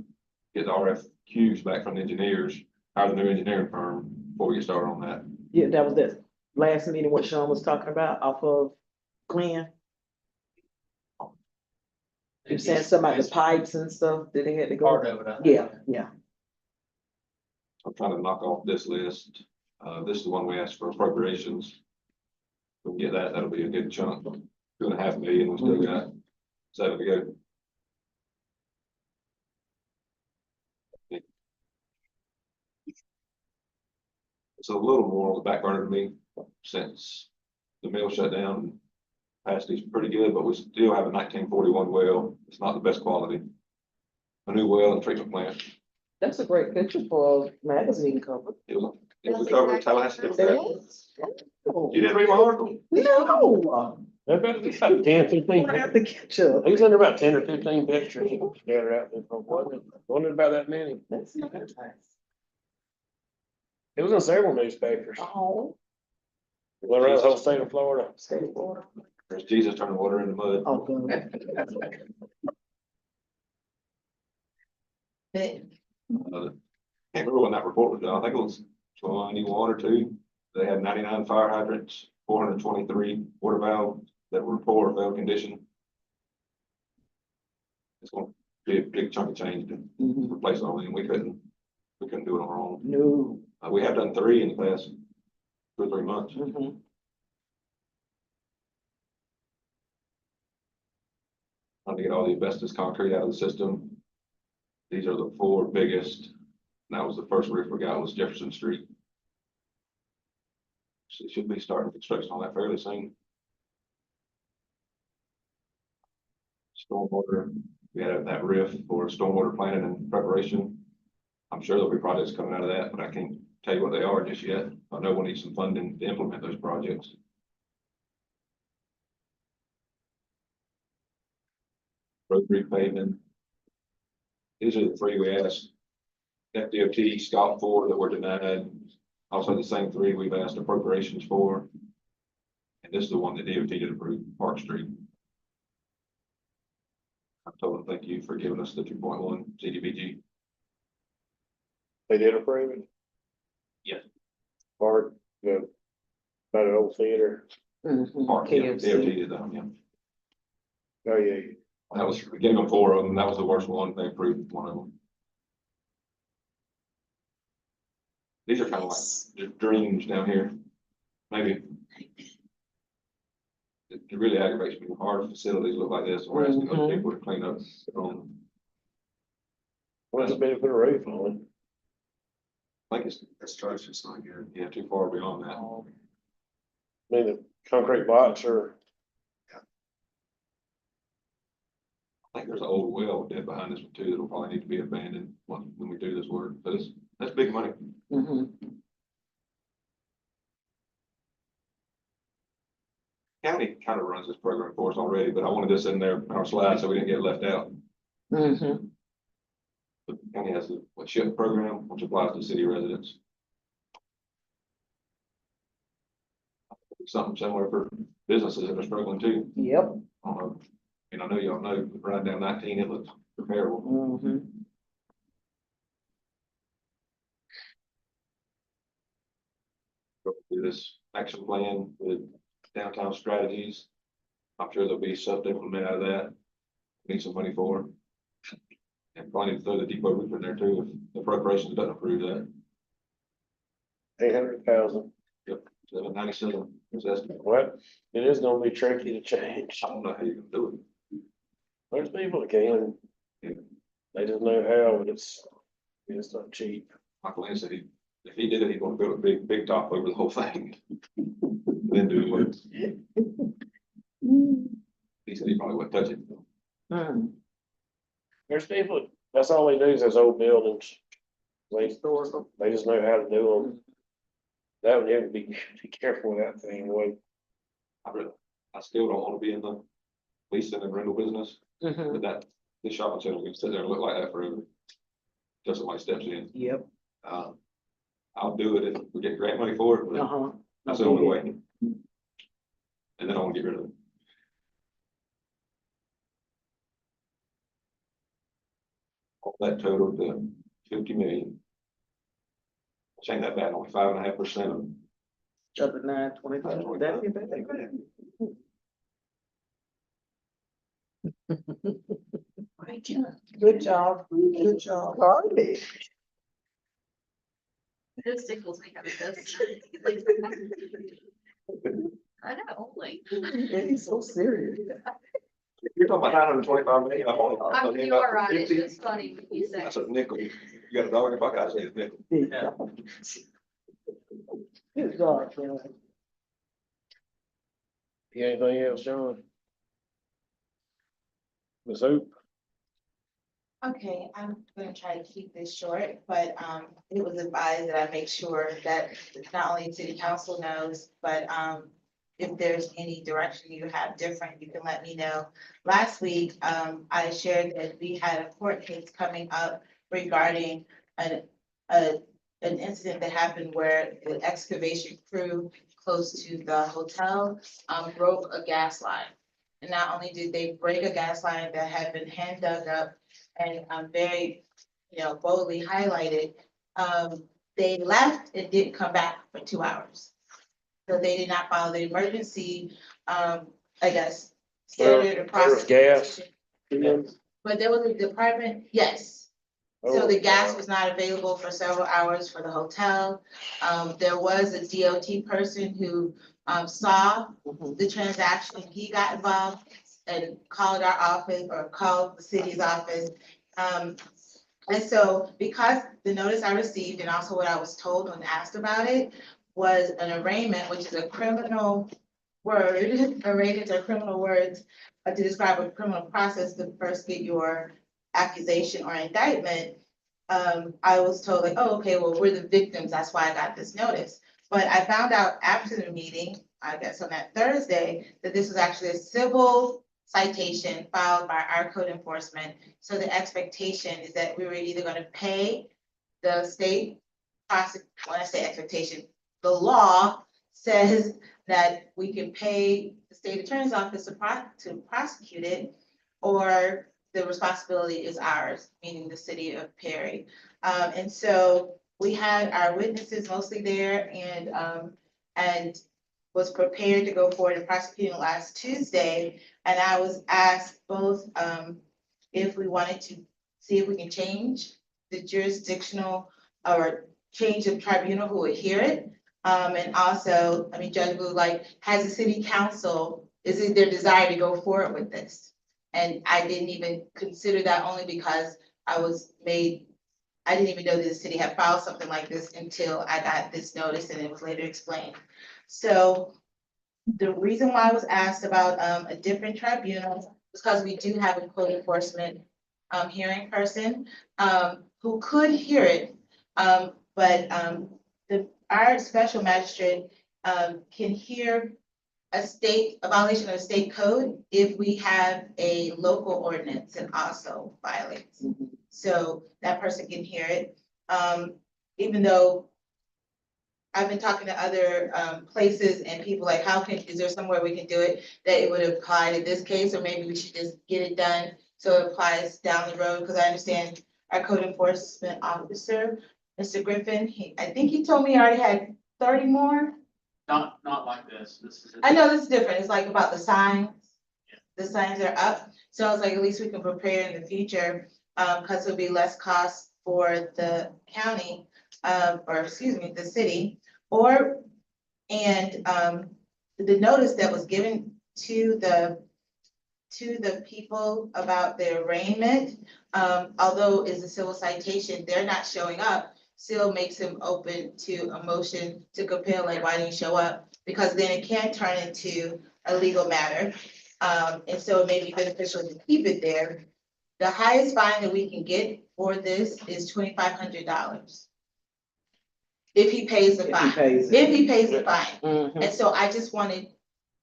get the RFQs back from the engineers, hire the new engineering firm before we get started on that. Yeah, that was that last meeting, what Sean was talking about off of Glenn. You saying something about the pipes and stuff that they had to go? Part of it, I think. Yeah, yeah. I'm trying to knock off this list. This is the one we asked for appropriations. If we get that, that'll be a good chunk. 2.5 million, we still got 7 to go. It's a little more on the back burner to me since the mill shut down. Capacity's pretty good, but we still have a 1941 well. It's not the best quality. A new well and treatment plant. That's a great picture for a magazine cover. It was a cover of Tallahassee. There was. You didn't read my article? No. They're about 10, 15. I have to catch up. He's under about 10 or 15 pictures scattered out there. Wasn't about that many. That's nice. It was in several newspapers. Oh, Went around the whole state of Florida. state water. There's Jesus turning water into mud. Oh, good. Can't remember when that report was done. I think it was 21 or 2. They had 99 fire hydrants, 423 water valves that were poor or failed condition. It's gonna be a big chunk of change to Mhm. replace all of them. We couldn't do it on our own. No. We have done 3 in the past 2 or 3 months. Mhm. Trying to get all the asbestos concrete out of the system. These are the 4 biggest. And that was the first roof we got was Jefferson Street. So it should be starting construction on that fairly soon. Stormwater, we had that riff for stormwater planning and preparation. I'm sure there'll be projects coming out of that, but I can't tell you what they are just yet. I know we'll need some funding to implement those projects. Road repaving. These are the 3 we asked. FDOT, Scott for that were denied. Also the same 3 we've asked appropriations for. And this is the one that DOT did approve, Park Street. I told them, thank you for giving us the 2.1 CDBG. They did approve it. Yes. Part, the, about an old theater. Mhm. Park, yeah, KFC. DOT did that, yeah. Oh, yeah. That was, we gave them 4 of them. That was the worst one. They approved 1 of them. These are kind of like just dreams down here. maybe. It really aggravates me, our facilities look like this, and we're asking other people to clean up. What's the benefit of roof on it? I think it's, that structure's not good, yeah, too far beyond that. I mean, the concrete blocks are, I think there's an old well dead behind this one too, that'll probably need to be abandoned when we do this work, but that's big money. County kind of runs this program for us already, but I wanted this in there in our slides so we didn't get left out. The county has a SHIP program, which applies to city residents. Something similar for businesses that are struggling too. Yep. And I know y'all know, right down 19, it looks repairable. Go through this action plan with downtown strategies. I'm sure there'll be stuff to implement out of that. Need some money for. And probably need to throw the depot roof in there too, if the appropriations doesn't approve that. 800,000. Yep, 797 is estimate. What? It is gonna be tricky to change. I don't know how you can do There's people that can. They just know how, but it's not cheap. it. Michael Lynn said if he did it, he'd want to build a big top over the whole thing. Then do it. He said he probably wouldn't touch it. There's people, that's all they do is those old buildings. They just know how to do them. That would have to be careful with that thing, boy. I still don't want to be in the leasing and rental business, but this shopping center can sit there and look like that forever. Till somebody steps in. Yep. I'll do it if we get grant money for it, but that's the only way. And then I want to get rid of it. All that total to 50 million. Which ain't that bad, only 5.5% of Up at 925. That'd be bad. Good job, good job. Garbage. This tickles me how it does. I know, like. He's so serious. You're talking about 925 million. You are right, it's just funny when you say. That's a nickel. You got a dollar in your pocket, I say it's nickel. Good job, Charlie. You got anything else, John? Ms. Hoop? Okay, I'm gonna try to keep this short, but it was advised that I make sure that not only city council knows, but if there's any direction you have different, you can let me know. Last week, I shared that we had a court case coming up regarding an incident that happened where the excavation crew close to the hotel broke a gas line. And not only did they break a gas line that had been hand dug up and very, boldly highlighted, they left and didn't come back for 2 hours. So they did not follow the emergency, I guess, standard or There was process. gas. But there was a department, yes. So the gas was not available for several hours for the hotel. There was a DOT person who saw the transaction. He got involved and called our office or called the city's office. And so because the notice I received and also what I was told when asked about it was an arraignment, which is a criminal word, arraignments are criminal words to describe a criminal process to first get your accusation or indictment. I was told like, oh, okay, well, we're the victims, that's why I got this notice. But I found out after the meeting, I guess on that Thursday, that this was actually a civil citation filed by our code enforcement. So the expectation is that we were either gonna pay the state when I say expectation, the law says that we can pay the state attorney's office to prosecute it, or the responsibility is ours, meaning the city of Perry. And so we had our witnesses mostly there and was prepared to go forward and prosecute last Tuesday. And I was asked both if we wanted to see if we can change the jurisdictional or change the tribunal who would hear it. And also, I mean, Judge Blue, like, has the city council, is it their desire to go forward with this? And I didn't even consider that only because I didn't even know that the city had filed something like this until I got this notice and it was later explained. So the reason why I was asked about a different tribunal was because we do have a code enforcement hearing person who could hear it. But our special magistrate can hear a violation of a state code if we have a local ordinance and also violates. So that person can hear it. Even though I've been talking to other places and people like, is there somewhere we can do it that it would apply to this case, or maybe we should just get it done so it applies down the road? Because I understand our code enforcement officer, Mr. Griffin, I think he told me he already had 30 more. Not like this. This is. I know this is different. It's like about the signs. The signs are up. So I was like, at least we can prepare in the future, because it'll be less cost for the county, or excuse me, the city. And the notice that was given to the people about the arraignment, although it's a civil citation, they're not showing up, still makes them open to a motion to compel, like, why didn't you show up? Because then it can turn into a legal matter. And so it may be beneficial to keep it there. The highest fine that we can get for this is $2,500. If he pays the fine. If he pays the fine. Mhm. And so I just wanted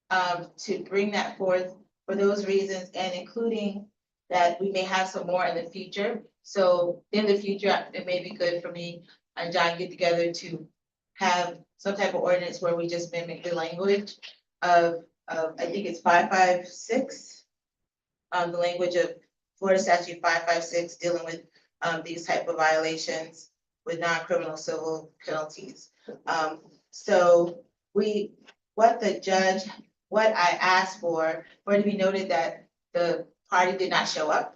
to bring that forth for those reasons, and including that we may have some more in the future. So in the future, it may be good for me and John get together to have some type of ordinance where we just mimic the language of I think it's 556. The language of Florida statute 556 dealing with these type of violations with non-criminal civil penalties. So what I asked for it to be noted that the party did not show up.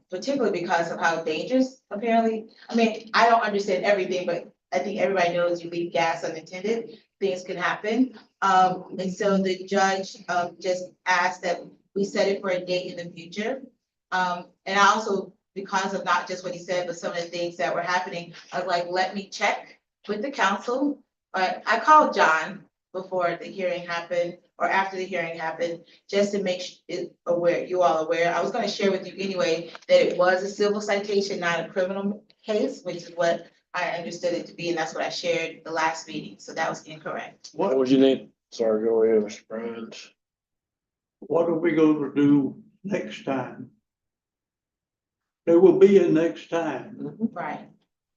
Particularly because of how dangerous apparently, I mean, I don't understand everything, but I think everybody knows you leave gas unattended, things can happen. And so the judge just asked that we set it for a date in the future. And I also, because of not just what he said, but some of the things that were happening, I was like, let me check with the council. But I called John before the hearing happened or after the hearing happened, just to make you all aware. I was gonna share with you anyway, that it was a civil citation, not a criminal case, which is what I understood it to be, and that's what I shared the last meeting, so that was incorrect. What would you need? Sorry, go ahead, Mr. Bruns. What are we gonna do next time? There will be a next time. Right.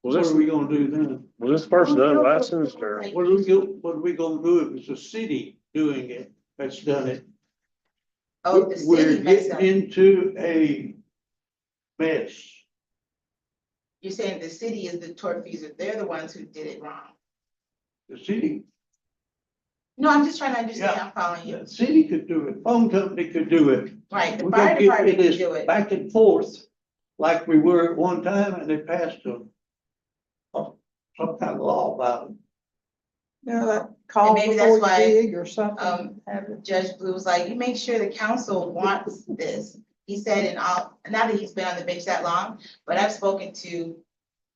Was What this, are we gonna do then? was this person unlicensed or? What are we gonna do if it's a city doing it, that's done it? Oh, the We're city messed up. getting into a mess. You're saying the city is the tortfeasor, they're the ones who did it wrong. The city, No, I'm just trying to understand, Yeah. I'm following you. the city could do it, phone company could do it. Right, the We fire gotta get department this can do it. back and forth, like we were at one time, and they passed some kind of law about it. Yeah, that call maybe before that's you why, dig or something. Have it. Judge Blue was like, you make sure the council wants this. He said, and not that he's been on the bench that long, but I've spoken to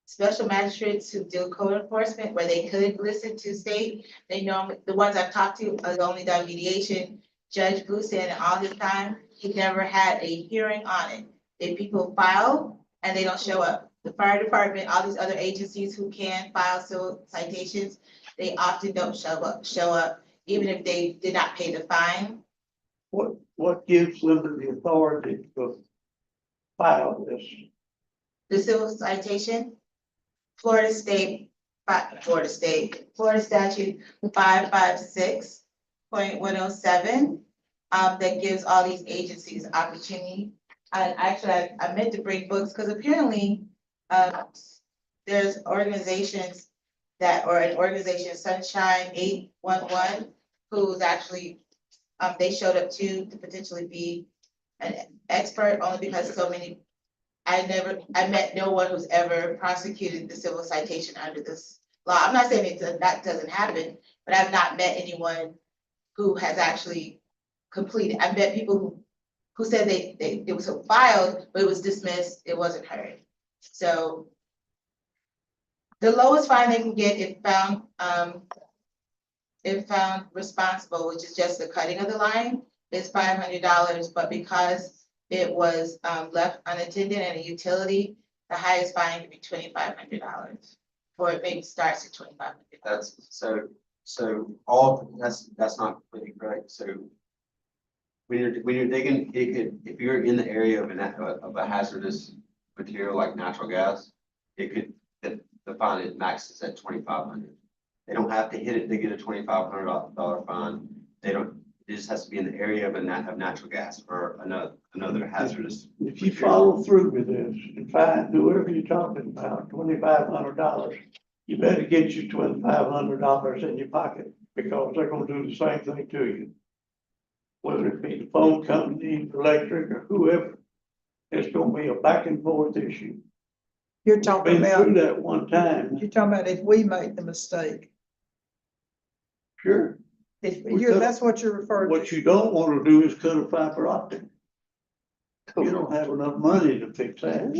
special magistrates who do code enforcement where they could listen to state. They know, the ones I've talked to are only done mediation. Judge Blue said in all this time, he never had a hearing on it. If people file and they don't show up, the fire department, all these other agencies who can file civil citations, they often don't show up, even if they did not pay the fine. What gives them the authority to file this? The civil citation, Florida statute 556.107, that gives all these agencies opportunity. I meant to bring books, because apparently, there's organizations or an organization, Sunshine 811, who's actually, they showed up to potentially be an expert, only because so many, I met no one who's ever prosecuted the civil citation under this law. I'm not saying that doesn't happen, but I've not met anyone who has actually completed. I've met people who said it was filed, but it was dismissed, it wasn't heard. So the lowest fine they can get if found responsible, which is just the cutting of the line, is $500, but because it was left unattended and a utility, the highest fine can be $2,500. Or it maybe starts at $2,500. That's, so that's not completely correct, so. When you're digging, if you're in the area of a hazardous material like natural gas, the fine it maxes at $2,500. They don't have to hit it to get a $2,500 fine. They don't, it just has to be in the area of natural gas or another hazardous. If you follow through with this and find whoever you're talking about, $2,500, you better get your $2,500 in your pocket, because they're gonna do the same thing to you. Whether it be the phone company, electric, or whoever, it's gonna be a back and forth issue. You're talking Been about, through that one time, you're talking about if we make the mistake. sure. That's what you're referring to. What you don't wanna do is cut a fiber optic. You don't have enough money to fix that.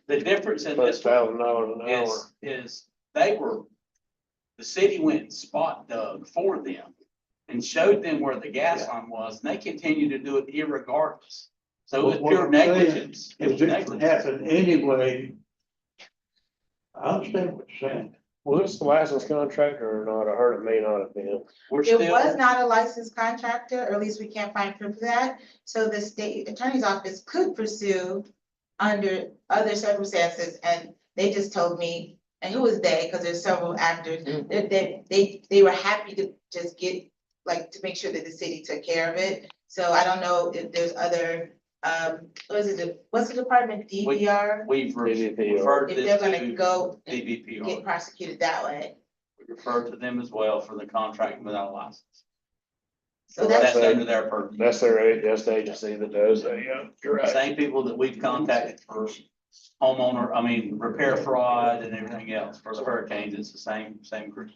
The difference in this $1,000 an hour. is the city went and spot dug for them and showed them where the gas line was, and they continue to do it irregardless. So it was What pure I'm saying negligence. It If was it can negligence. happen anyway, I understand what you're saying. Was this the licensed contractor or not? I heard it may not have been. We're It was still, not a licensed contractor, or at least we can't find proof of that. So the state attorney's office could pursue under other circumstances, and they just told me, and who was they? Because there's several actors, they were happy to just get, like, to make sure that the city took care of it. So I don't know if there's other, what's the department, DVR? we've DVPR. referred If this they're gonna to go and get DVPR. prosecuted that way. We referred to them as well for the contract without a license. So That's that's, under their purview. That's that's the agency that does that, yeah, you're right. Same people that we've contacted for repair fraud and everything else for the hurricanes, it's the same group.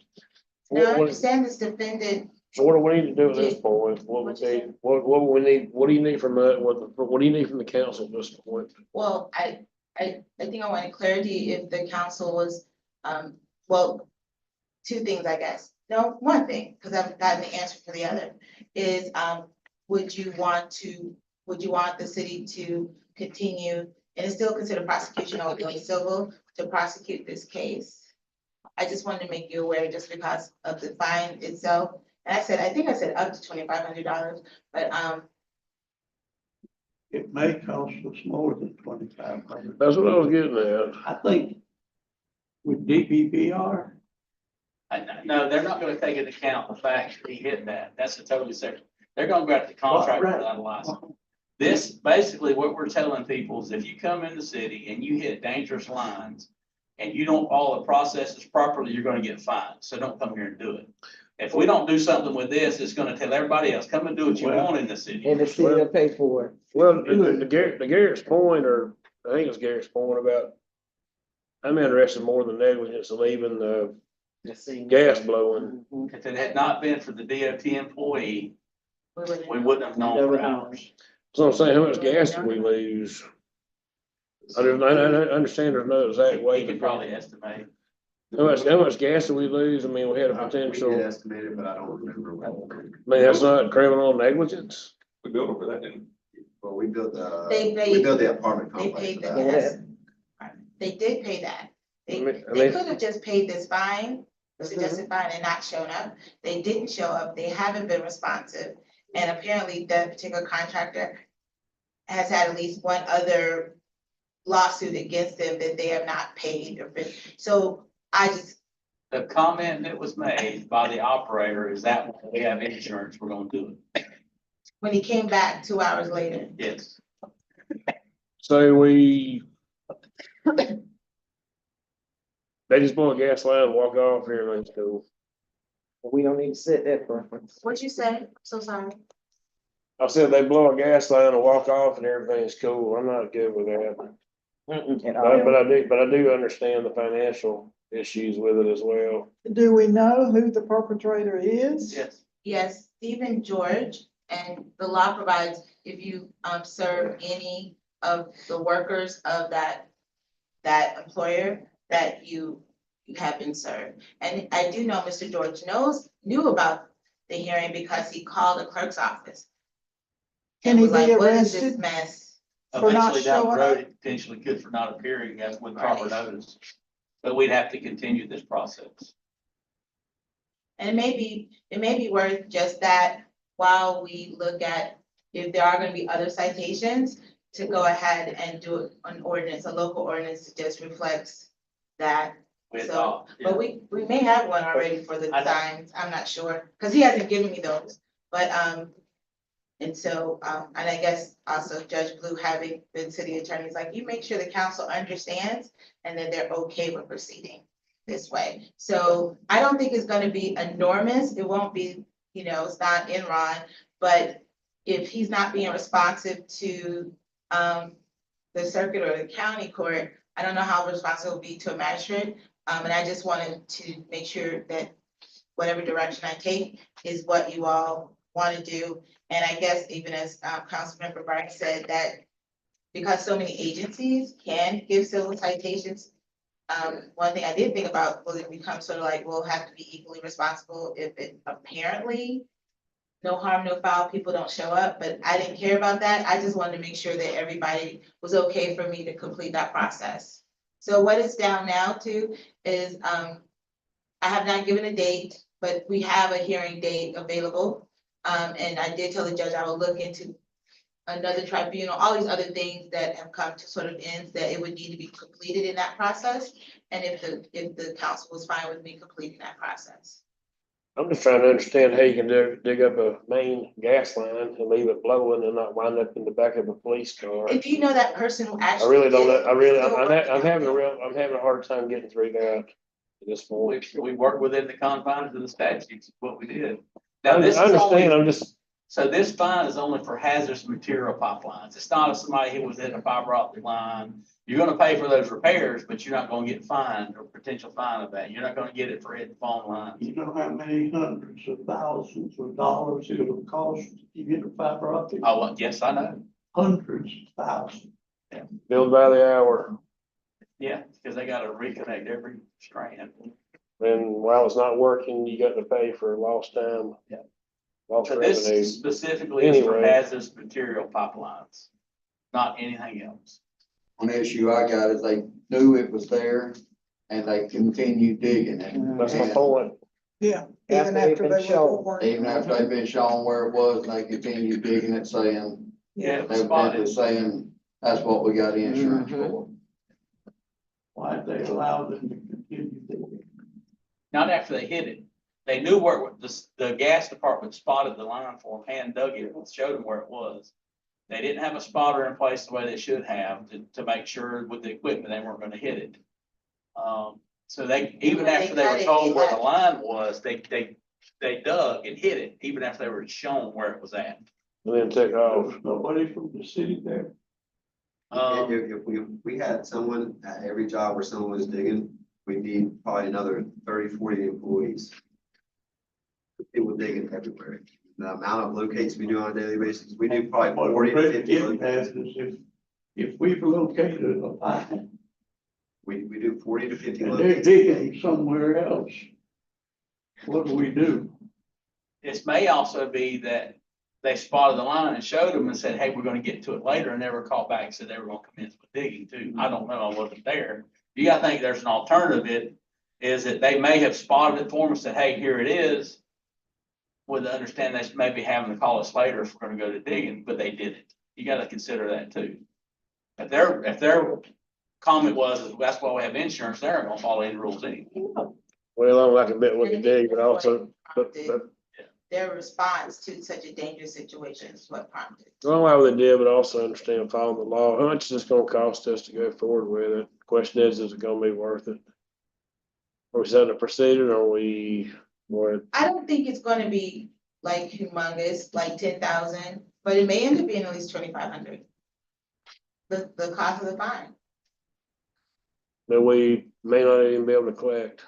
now I What, understand this defendant, so what do we need to do at this point? What would be, what do we need, what do you need from what do you need from the council at this point? well, I think I wanted clarity if the council was, well, two things, I guess. No, one thing, because I've gotten the answer for the other, is, would you want the city to continue, and it's still considered prosecution, or doing civil, to prosecute this case? I just wanted to make you aware, just because of the fine itself. And I think I said up to $2,500, but, It may cost us more than $2,500. That's what I was getting at. I think with DPPR, No, they're not gonna take into account the fact that he hit that. That's a totally separate. They're gonna go after the contractor Right. without a license. This, basically, what we're telling people is if you come in the city and you hit dangerous lines and you don't follow the processes properly, you're gonna get fined. So don't come here and do it. If we don't do something with this, it's gonna tell everybody else, come and do what you Well, want in the city. And the city will pay for it. Well, the Garrett's point, or I think it's Garrett's point about, I'm interested more than negligence of leaving the gas blowing. If it had not been for the DOT employee, we wouldn't have known Never for known. hours. So I'm saying, how much gas do we lose? I understand there's no exact way. We could probably estimate. How much gas do we lose? I mean, we had a We potential, did I estimate it, but I don't remember. mean, that's not criminal negligence. We built it for that, didn't Well, we built They the apartment they complex. paid for the that. gas. They did pay that. I They mean- could have just paid this fine, the suggested fine, and not shown up. They didn't show up. They haven't been responsive. And apparently that particular contractor has had at least one other lawsuit against them that they have not paid or been. So I just, The comment that was made by the operator is that when we have insurance, we're gonna do it. when he came back 2 hours later, Yes. So they just blow a gas line and walk off here, everything's cool. We don't need to set that preference. what'd you say? So sorry. I said they blow a gas line and walk off and everything's cool. I'm not good with that. At But all. I do understand the financial issues with it as well. Do we know who the perpetrator is? Yes. Yes, Stephen George, and the law provides if you serve any of the workers of that employer, that you have been served. And I do know Mr. George knew about the hearing because he called the clerk's office. Can And he was like, be what is this arrested? mess? For not Eventually down the showing road, up? it potentially could for not appearing as with proper Right. notice. But we'd have to continue this process. And it may be worth just that while we look at if there are gonna be other citations, to go ahead and do an ordinance, a local ordinance that just reflects that. We So, thought, but we may have one already for the I know. signs, I'm not sure, cause he hasn't given me those, but, and so, and I guess also Judge Blue having been city attorneys, like, you make sure the council understands and that they're okay with proceeding this way. So I don't think it's gonna be enormous, it won't be, it's not Enron, but if he's not being responsive to, the circuit or the county court, I don't know how responsive it will be to a magistrate. And I just wanted to make sure that whatever direction I take is what you all want to do. And I guess even as Councilmember Bright said, that because so many agencies can give civil citations, one thing I did think about, will it become sort of like, we'll have to be equally responsible if it apparently no harm, no foul, people don't show up, but I didn't care about that. I just wanted to make sure that everybody was okay for me to complete that process. So what it's down now to is, I have not given a date, but we have a hearing date available. And I did tell the judge I will look into another tribunal, all these other things that have come to sort of ends that it would need to be completed in that process. And if the council was fine with me completing that process. I'm just trying to understand how you can dig up a main gas line and leave it blowing and not wind up in the back of a police car. If you know that person who I actually. really don't know, did it, still working I'm having out there. a hard time getting through that at this point. We work within the confines of the statutes, is what we did. I Now, this is understand, only, I'm just, so this fine is only for hazardous material pipelines. It's not if somebody hit within a fiber optic line. You're gonna pay for those repairs, but you're not gonna get fined or potential fine of that. You're not gonna get it for hitting phone lines. You know how many hundreds of thousands of dollars it will cost to get a fiber optic? Oh, well, yes, I know. Hundreds of thousands. billed by the hour, Yeah, because they gotta reconnect every strand. and while it's not working, you got to pay for lost time. Yeah. Lost So this revenue. specifically is for Anyway. hazardous material pipelines, not anything else. One issue I got is they knew it was there and they continued digging it. That's my And point. Yeah, After even they've after been they were shown. over. even after they've been shown where it was, they continued digging it, saying, Yeah, it was they were spotted. saying, that's what we got insurance Mhm. for. Why did they allow them to continue digging? Not after they hit it. They knew where, the gas department spotted the line for them, hand dug it, and showed them where it was. They didn't have a spotter in place the way they should have to make sure with the equipment they weren't gonna hit it. So they, even When they after they cut were it, told they where the left. line was, they dug and hit it, even after they were shown where it was at. And then took There off. was nobody from the city there. If we had someone at every job where someone was digging, we need probably another 30, 40 employees. People digging everywhere. The amount of locates we do on a daily basis, we do probably What 40 to Rick 50 getting locates. at is if we've located a line We do 40 to 50 and they're locates. digging somewhere else, what do? This may also be that they spotted the line and showed them and said, hey, we're gonna get to it later, and never called back and said they were gonna commence with digging too. I don't know, I wasn't there. You gotta think there's an alternative, it is that they may have spotted it for them and said, hey, here it is. With the understanding they may be having to call us later if we're gonna go to digging, but they didn't. You gotta consider that too. If their comment was, that's why we have insurance, they're not gonna follow any rules anyway. Well, I'm like a bit what you And dig, but it's also, what but, prompted their response to such a dangerous situation is what prompted. well, why would they did, but also understand following the law. How much is this gonna cost us to go forward with it? Question is it gonna be worth it? Are we setting a precedent or are we, what? I don't think it's gonna be like humongous, like 10,000, but it may end up being at least 2,500. The cost of the fine. That we May not even be able to collect.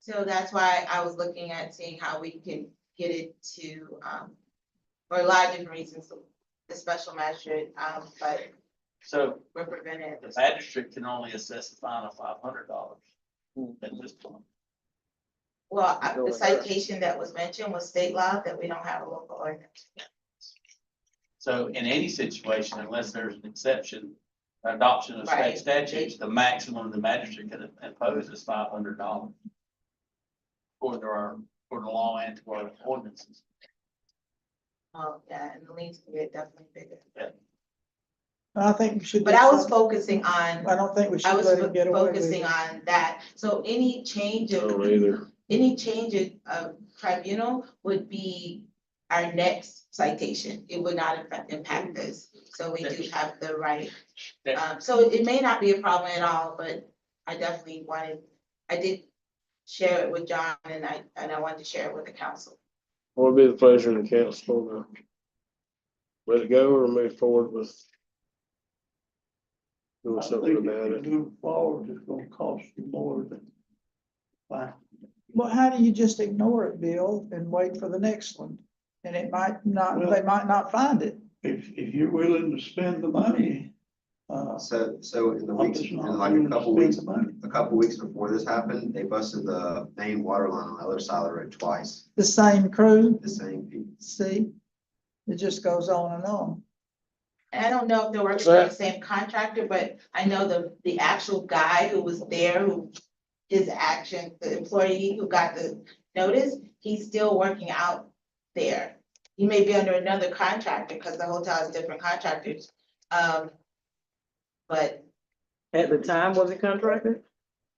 So that's why I was looking at seeing how we can get it to, for a lot of different reasons, the special magistrate, but So we're prevented. the magistrate can only assess a fine of $500 at this point. Well, the citation that was mentioned was state law, that we don't have a local ordinance. So in any situation, unless there's an exception, adoption of state Right. statutes, the maximum the magistrate can impose is $500. According to the law and to our ordinances. Oh, yeah, and the liens can get definitely bigger. I think we should. But do I was something. focusing on, I don't think we I should was let him get away with focusing it. on that. So any change I of don't either. any change of tribunal would be our next citation. It would not impact this. So we do have the right. So it may not be a problem at all, but I definitely I did share it with John and I wanted to share it with the council. What would be the pleasure of the council to let it go or move forward with doing I something think about if it? you move forward, it's gonna cost you more than. Fine. Well, how do you just ignore it, Bill, and wait for the next one? And it might not, they might not find it. If you're willing to spend the money, So in the I'm weeks, just in not like willing a to couple spend weeks, the money. before this happened, they busted the main water line on the other side of the road twice, The same crew, the same people. see? It just goes on and on. And I don't know if they're working for the same contractor, but I know the actual guy who was there, who his action, the employee who got the notice, he's still working out there. He may be under another contractor because the hotel has different contractors. But At the time, was it contracted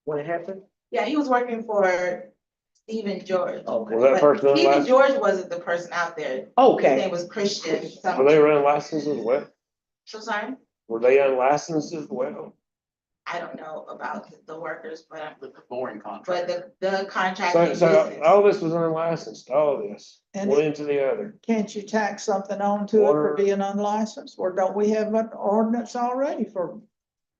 when it happened? yeah, he was working for Stephen George. Okay. Was that But person Stephen unlicensed? George wasn't the person out there. His Okay, name was Christian. Were something. they unlicensed as well? So sorry, Were they unlicensed as well? I don't know about the workers, but With the boring contract. the contract. So all this was unlicensed, all of this, And one into the other. Can't you tack something on to it for Or- being unlicensed? Or don't we have an ordinance already for?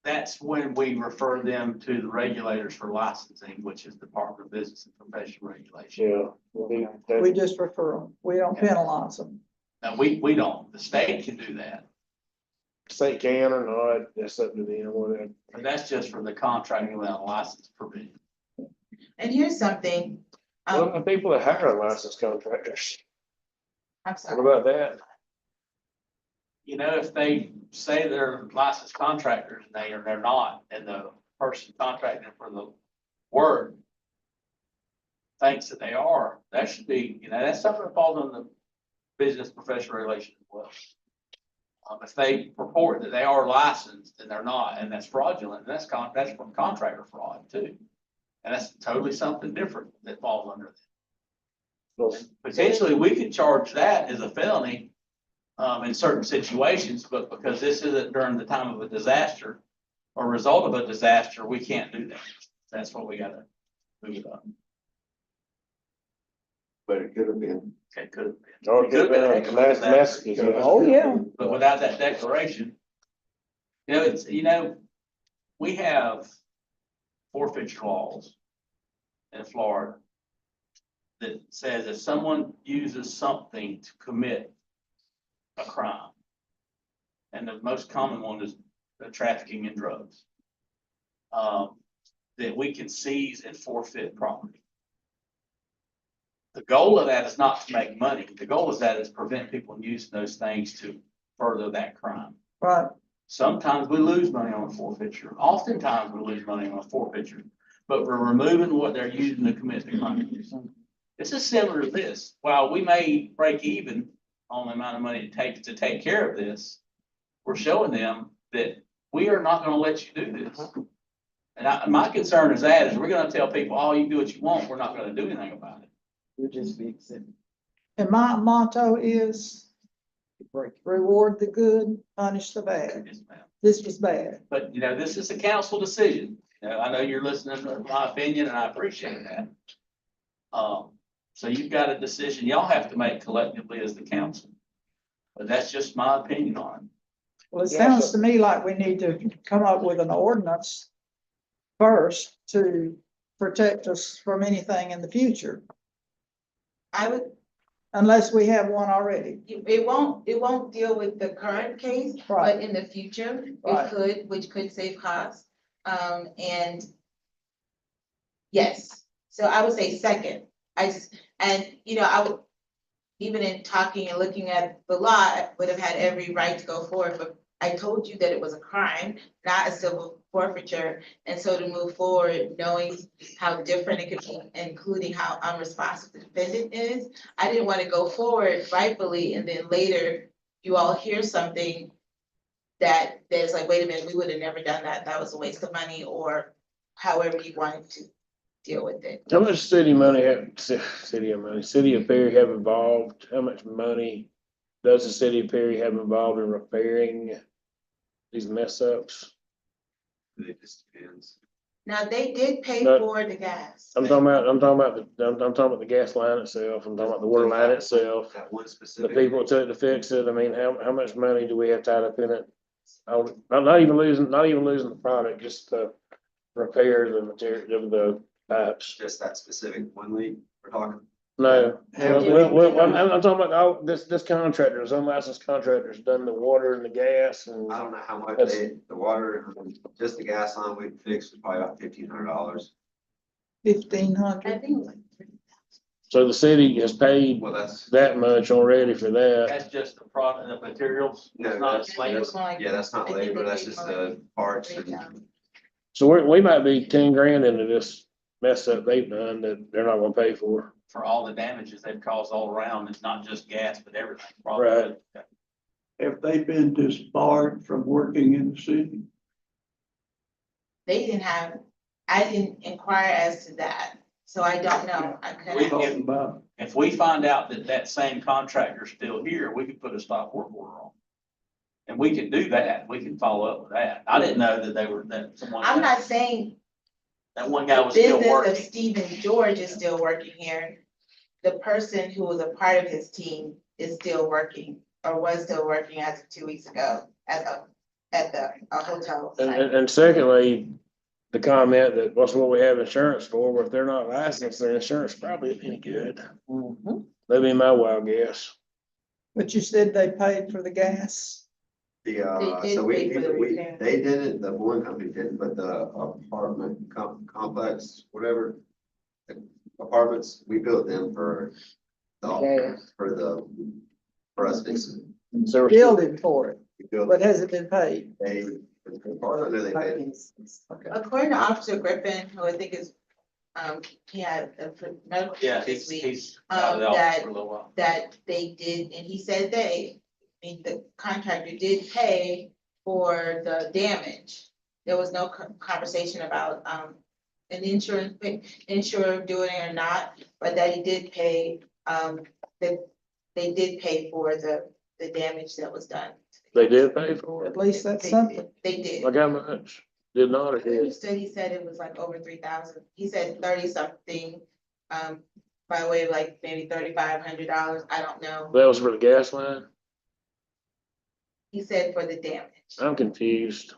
That's when we refer them to the regulators for licensing, which is Department of Business and Professional Regulation. Yeah. We just refer them. We don't penalize them. Now, we don't, the state can do that, State can or not, that's up to them, whatever. but that's just for the contracting without license provision. And here's something, Well, the people that hire unlicensed contractors, I'm what sorry, about that? You know, if they say they're licensed contractors and they're not, and the person contracting for the work thinks that they are, that should be, that's something that falls on the business professional relations as well. If they purport that they are licensed and they're not, and that's fraudulent, that's from contractor fraud too. And that's totally something different that falls under it. Well, Potentially, we could charge that as a felony in certain situations, but because this isn't during the time of a disaster or result of a disaster, we can't do that. That's what we gotta move it up. But it could have been. Okay, could have been. Or it could have been a mass messages. oh, yeah. But without that declaration, we have forfeiture laws in Florida that says if someone uses something to commit a crime, and the most common one is the trafficking in drugs, that we can seize and forfeit property. The goal of that is not to make money. The goal of that is prevent people from using those things to further that crime. Right. Sometimes we lose money on a forfeiture. Oftentimes we lose money on a forfeiture, but we're removing what they're using to commit the crime. This is similar to this. While we may break even on the amount of money it takes to take care of this, we're showing them that we are not gonna let you do this. And my concern is we're gonna tell people, oh, you can do what you want. We're not gonna do anything about it. You just fix it. And my motto is reward the good, punish the bad. Yes, ma'am. This was bad. But, this is a council decision. I know you're listening to my opinion and I appreciate that. So you've got a decision y'all have to make collectively as the council. But that's just my opinion on it. Well, it Yeah, sounds to me like we need to come up with an ordinance first to protect us from anything in the future, I would, unless we have one already. it won't deal with the current case, Right. but in the future, Right. it could, which could save costs. And yes, so I would say second. I would, even in talking and looking at the law, I would have had every right to go forward, but I told you that it was a crime, not a civil forfeiture. And so to move forward, knowing how different it could be, including how unresponsive the defendant is, I didn't want to go forward rightfully, and then later you all hear something that's like, wait a minute, we would have never done that, that was a waste of money, or however you wanted to deal with it. How much city of Perry have involved, how much money does the city of Perry have involved in repairing these mess ups? It just depends. Now, they did pay No. for the gas. I'm talking about the gas line itself, I'm talking about the water line itself, That one the specific. people it took to fix it, I mean, how much money do we have tied up in it? Not even losing the product, just the repair the material of the pipes. Just that specific one leak we're talking. No, Have we- I'm talking about all, this contractors, unlicensed contractors done the water and the gas and. I don't know how much That's- the water, just the gas line we fixed was probably about $1,500. 1,500. I think it was like 3,000. So the city has paid Well, that's. that much already for that. That's just the product, the materials, No, it's not that's, labor. yeah, that's not I think labor, they that's paid just more the parts and 3,000. So we might be 10 grand into this mess up they've done that they're not gonna pay for. For all the damages they've caused all around. It's not just gas, but everything. Right. Have they been disbarred from working in the city? They didn't have, I didn't inquire as to that, so I don't know, I We couldn't. can- Talking about, If we find out that that same contractor's still here, we could put a stop work order on. And we can do that. We can follow up with that. I didn't know that someone. I'm not saying That one guy the was still business of working. Stephen George is still working here. The person who was a part of his team is still working, or was still working as of 2 weeks ago at the hotel site. And secondly, the comment that what's what we have insurance for, well, if they're not licensed, their insurance probably isn't any good. That'd be my wild guess. But you said they paid for the gas. The, They did so we, pay for the repair. they didn't, the one company didn't, but the apartment complex, whatever. The apartments, we built them for for us fixing. So we're Building for it, We built, but has it been paid? they, part of it, they paid. Okay. According to Officer Griffin, who I think is, he had a medical Yeah, this week, he's out of the office for a little while. that they did, and he said the contractor did pay for the damage. There was no conversation about, an insurer doing it or not, but that he did pay, that they did pay for the damage that was done. They did pay for it. At least that's They something. did, they did. Like how much? Did not or I did? understood, he said it was like over 3,000, he said 30 something, by way of like maybe $3,500, I don't know. That was for the gas line? He said for the damage. I'm confused,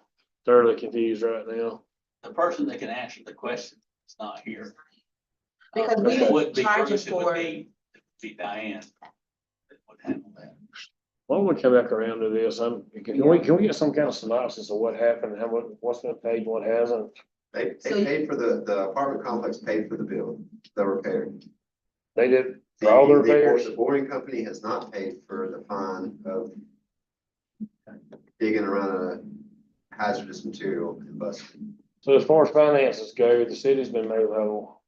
thoroughly confused right now. The person that can answer the question is not here. Because we It would didn't be charge Bruce, it it would for, be Diane. That would handle that. Why don't we come back around to this? Can we get some kind of synopsis of what happened, how much, what's been paid, and what hasn't? They So you- paid for the apartment complex paid for the bill, the repair. They did for all the repairs? The boring company has not paid for the fine of digging around a hazardous material and busting. So as far as finances go, the city's been made whole,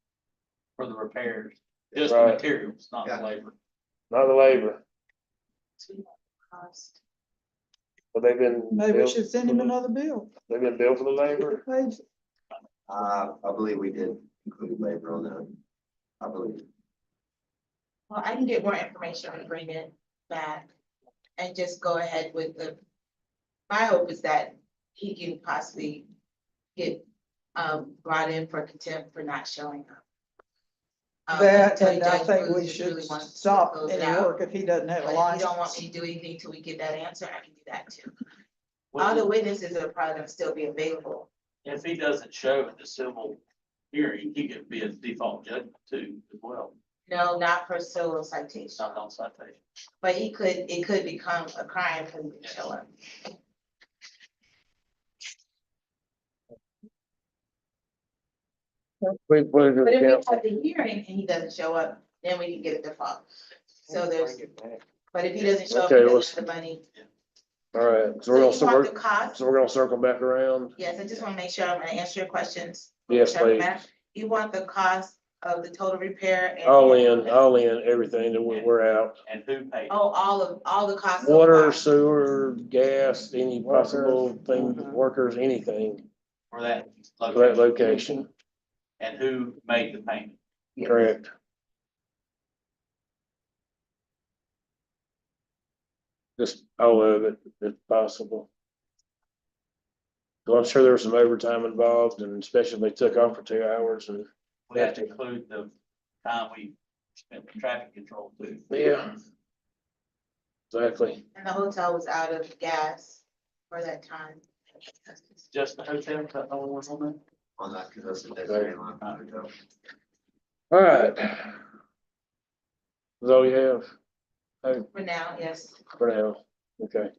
For the repairs, just the Right. materials, not the Yeah. labor. not the labor, cost. but they've been. Maybe we billed should send him another bill. They've been billed for the labor. Pays- I believe we did include labor on that. I believe. Well, I can get more information and bring it back and just go ahead with my hope is that he can possibly get, brought in for contempt for not showing up. That, until and I Judge think we Bruce should really wants to stop close it any out. work if he doesn't have But a if you don't want license. me to do anything till we get that answer, I can do that too. What All did- the witnesses are probably gonna still be available. If he doesn't show at the civil hearing, he could be a default judgment too, as well, No, not for civil citation, not on citation. but it could become a crime because he didn't show up. Quick pleasure, But if we council. have the hearing and he doesn't show up, then we can get a default. So there's, but if he doesn't show up, he Okay, doesn't let's- have the money. All right, so So we're you gonna, want the cost? so we're gonna circle back around. Yes, I just wanna make sure I'm gonna answer your questions. Yes, Check them please. out. You want the cost of the total repair and? All in, everything that we're out. And who paid? Oh, all the costs. so Water, far. sewer, gas, any possible thing, Mhm. workers, anything For that for that location, location, and who made the payment? correct? Just all of it, if possible. So I'm sure there was some overtime involved, and especially if they took off for 2 hours and, We have to include the time we spent with traffic control too. yeah. Exactly. And the hotel was out of gas for that time. Just the hotel, that no one was on that? On that, because that's the designated line. All right. That's all you have? For now, yes. For now, okay.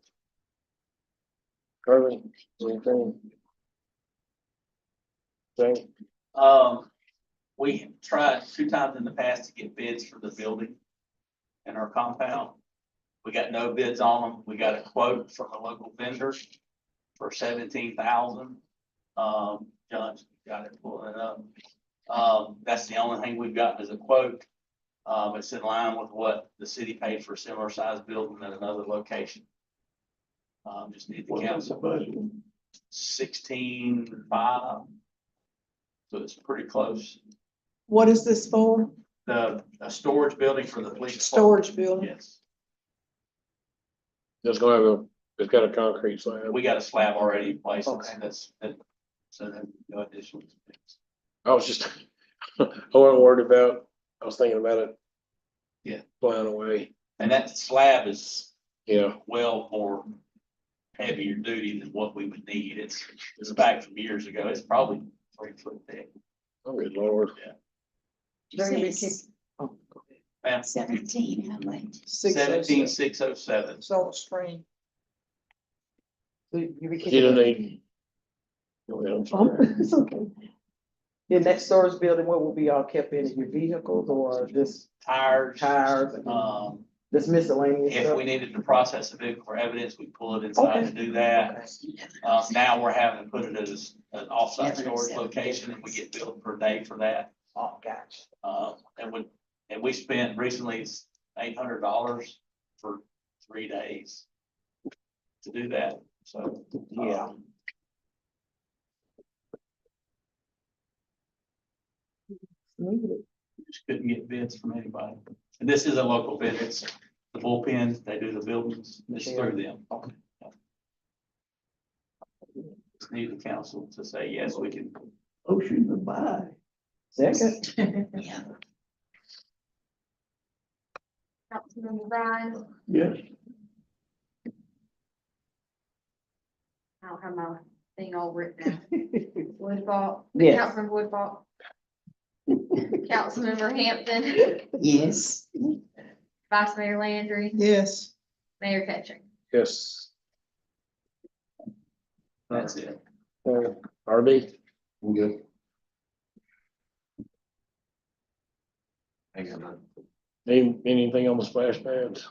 Carly, anything? Jane? We tried 2 times in the past to get bids for the building in our compound. We got no bids on them. We got a quote from a local vendor for 17,000. John's got it, pulling it up. That's the only thing we've got is a quote. It's in line with what the city paid for a similar sized building at another location. Just need the What's the council, budget? 16.5. So it's pretty close. What is this for? A storage building for the police. department. Storage building? Yes, It's gonna have it's got a concrete slab. we got a slab already in place. Okay. So then no additional expense. I was just, I wasn't worried about, I was thinking about it. Yeah. Flying away, And that slab is yeah. well more heavier duty than what we would need. It's back from years ago. It's probably 3 foot thick. Oh, good Lord. They're gonna be Six- oh, Man, 17, how much? 17,607. It's on the screen. So you be You keeping. don't need. Go ahead, I'm sorry. It's okay. Your next storage building, what will be all kept in, your vehicles or just Tires. tires, this miscellaneous If stuff? we needed to process a vehicle for evidence, we pull it inside to do that. Okay. Now we're having to put it as an offsite storage location and we get billed per day for that. Oh, gotcha. And we spent recently $800 for 3 days to do that, so. Yeah. Needed. Just couldn't get bids from anybody. And this is a local bid, it's the bullpen, they do the buildings, it's through them. Just need the council to say, yes, we can. Ocean to buy. Second. Yeah. Councilmember Brian, Yes. I don't have my thing all written down. Woodball. Yes. Councilmember Woodball. Councilmember Hampton, Yes. Vice Mayor Landry, Yes. Mayor Ketchum. Yes. That's it. RB, I'm good. anything on the splash pads?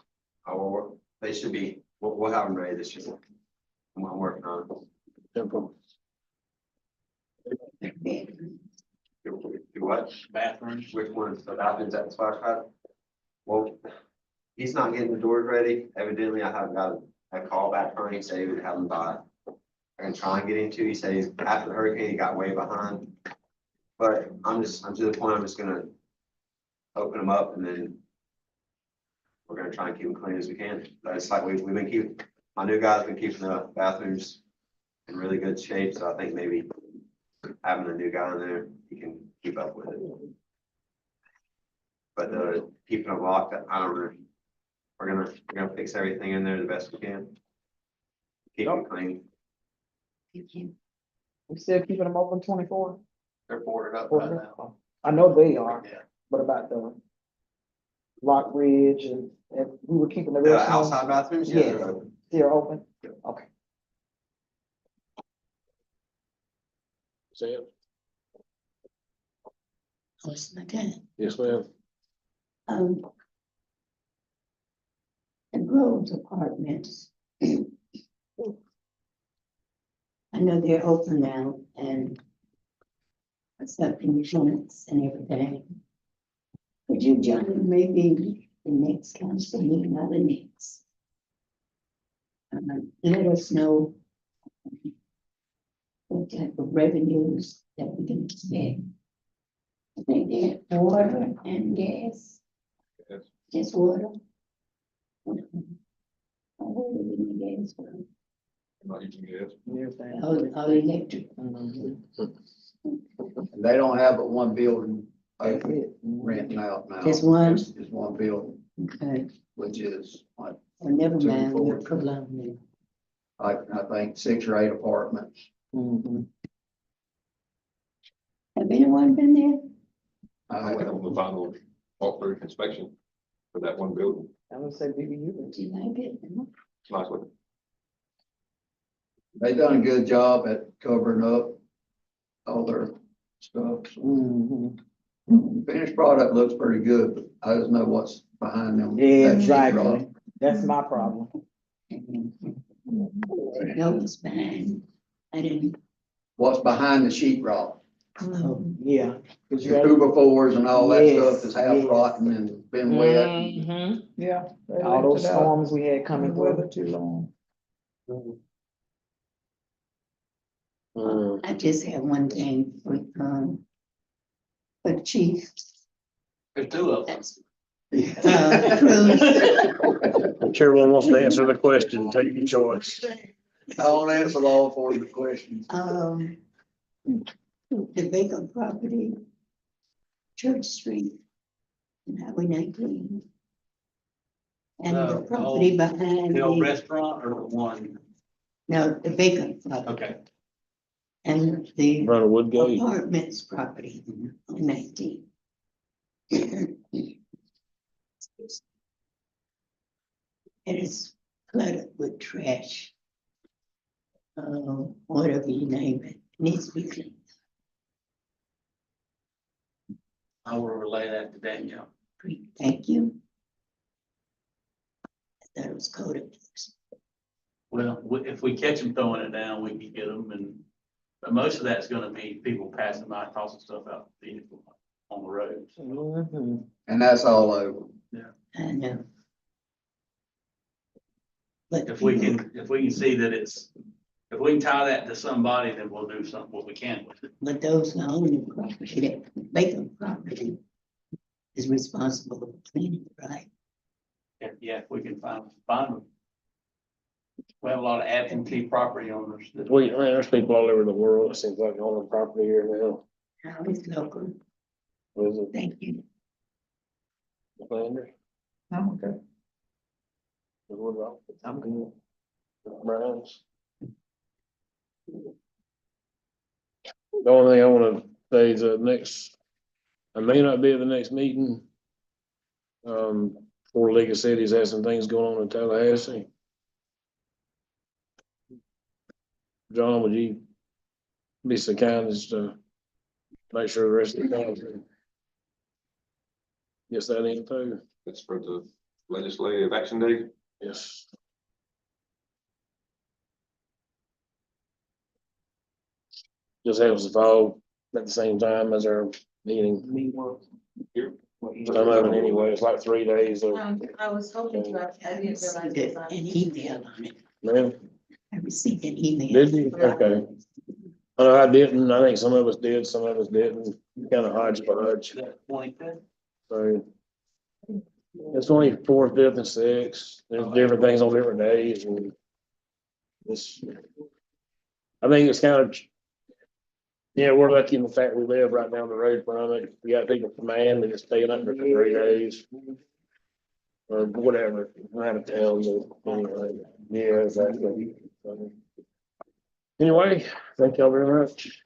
Oh, they should be, we'll have them ready this year. I'm working on it. Simple. Do what? Bathrooms. Which one's the bathrooms at the splash pad? Well, he's not getting the doors ready. Evidently, I haven't got a call back from him. He said he would have them by. I can try and get into. He said he's after the hurricane, he got way behind. But I'm to the point, I'm just gonna open them up and then we're gonna try and keep them clean as we can. But it's like we've been keeping, my new guy's been keeping the bathrooms in really good shape, so I think maybe having a new guy in there, he can keep up with it. But keeping them locked, I don't know. We're gonna fix everything in there the best we can. Keep it clean. You can. We still keeping them open 24? They're boarded up right now. I know they are, Yeah. but about the Lock Ridge and we were keeping the The rest of them. outside bathrooms, yeah, Yes. they're open. They're open? Okay. Sam? What's my time? Yes, ma'am. The Groves Apartments. I know they're open now and accepting insurance and everything. Could you, John, maybe the next council meeting or the next? Let us know what type of revenues that we can expect. I think they have water and gas. Yes. Just water. Where do we need gas from? Not using gas. All electric. They don't have but one building That's open, it. renting out now. Just one? It's one building, Okay, which is like, well, never Two, mind, we'll four. prolong it. I think 6 or 8 apartments. Mhm. Have anyone been there? I went on the final walkthrough inspection for that one building. I'm gonna say, baby, you Do you like it? It's nice looking. They done a good job at covering up all their stuff. So Mhm. Finished product looks pretty good, but I just know what's behind them. Yeah, that sheetrock. exactly. That's my problem. No, it's fine. I didn't, What's behind the sheetrock. oh, Yeah. 'Cause you The gotta- Cuba fours and all that Yes, stuff is half yes. rotten and been wet. Mhm. Yeah. they All left those it out storms we had in coming the weather through. too long. Mm. I just have one thing for Chief. There's two of them. That's, Cruz. Whichever wants to answer the question, take your choice. I won't answer all 4 of the questions. The vacant property, Church Street, and Highway 19. And the property behind The old the, restaurant or the one? no, the vacant property. Okay. And the Run a Woodgate. apartments property on 19. It is cluttered with trash. Whatever you name it, needs to be cleaned. I will relay that to Danielle. Great, thank you. That was coded. Well, if we catch them throwing it down, we can get them and, but most of that's gonna be people passing by, tossing stuff out the vehicle on the roads. Mhm. And that's all over. I know. But If we can see that it's, if we can tie that to somebody, then we'll do something, what we can with it. But those who own the property, that vacant property is responsible for cleaning it, right? If we can find them. We have a lot of absentee property owners that. Man, there's people all over the world, it seems like, on the property here now. How is local? What is it, Thank you. Flanders? I'm okay. What about I'm good. Browns? The only thing I wanna say is I may not be at the next meeting. Fort League of Cities has some things going on in Tallahassee. John, would you be so kind as to make sure the rest of the council gets that info? It's for the legislative action day. Yes. Just happens to fall at the same time as our meeting. Me work. Here. Some of it anyway, it's like 3 days of, I was hoping to, I didn't realize. Received it was an on- email on it. man, I received an email. did you? Okay. I know I didn't, I think some of us did, some of us didn't, kind of hodgepodge, That 25th? so. It's only 4th, 5th, and 6th, there's different things on different days, and it's, I think it's kind of, yeah, we're lucky in the fact we live right down the road from it. We got people from Man that just staying up there for 3 days. Or whatever, out of town, but anyway, yeah, exactly. So, Anyway, thank y'all very much.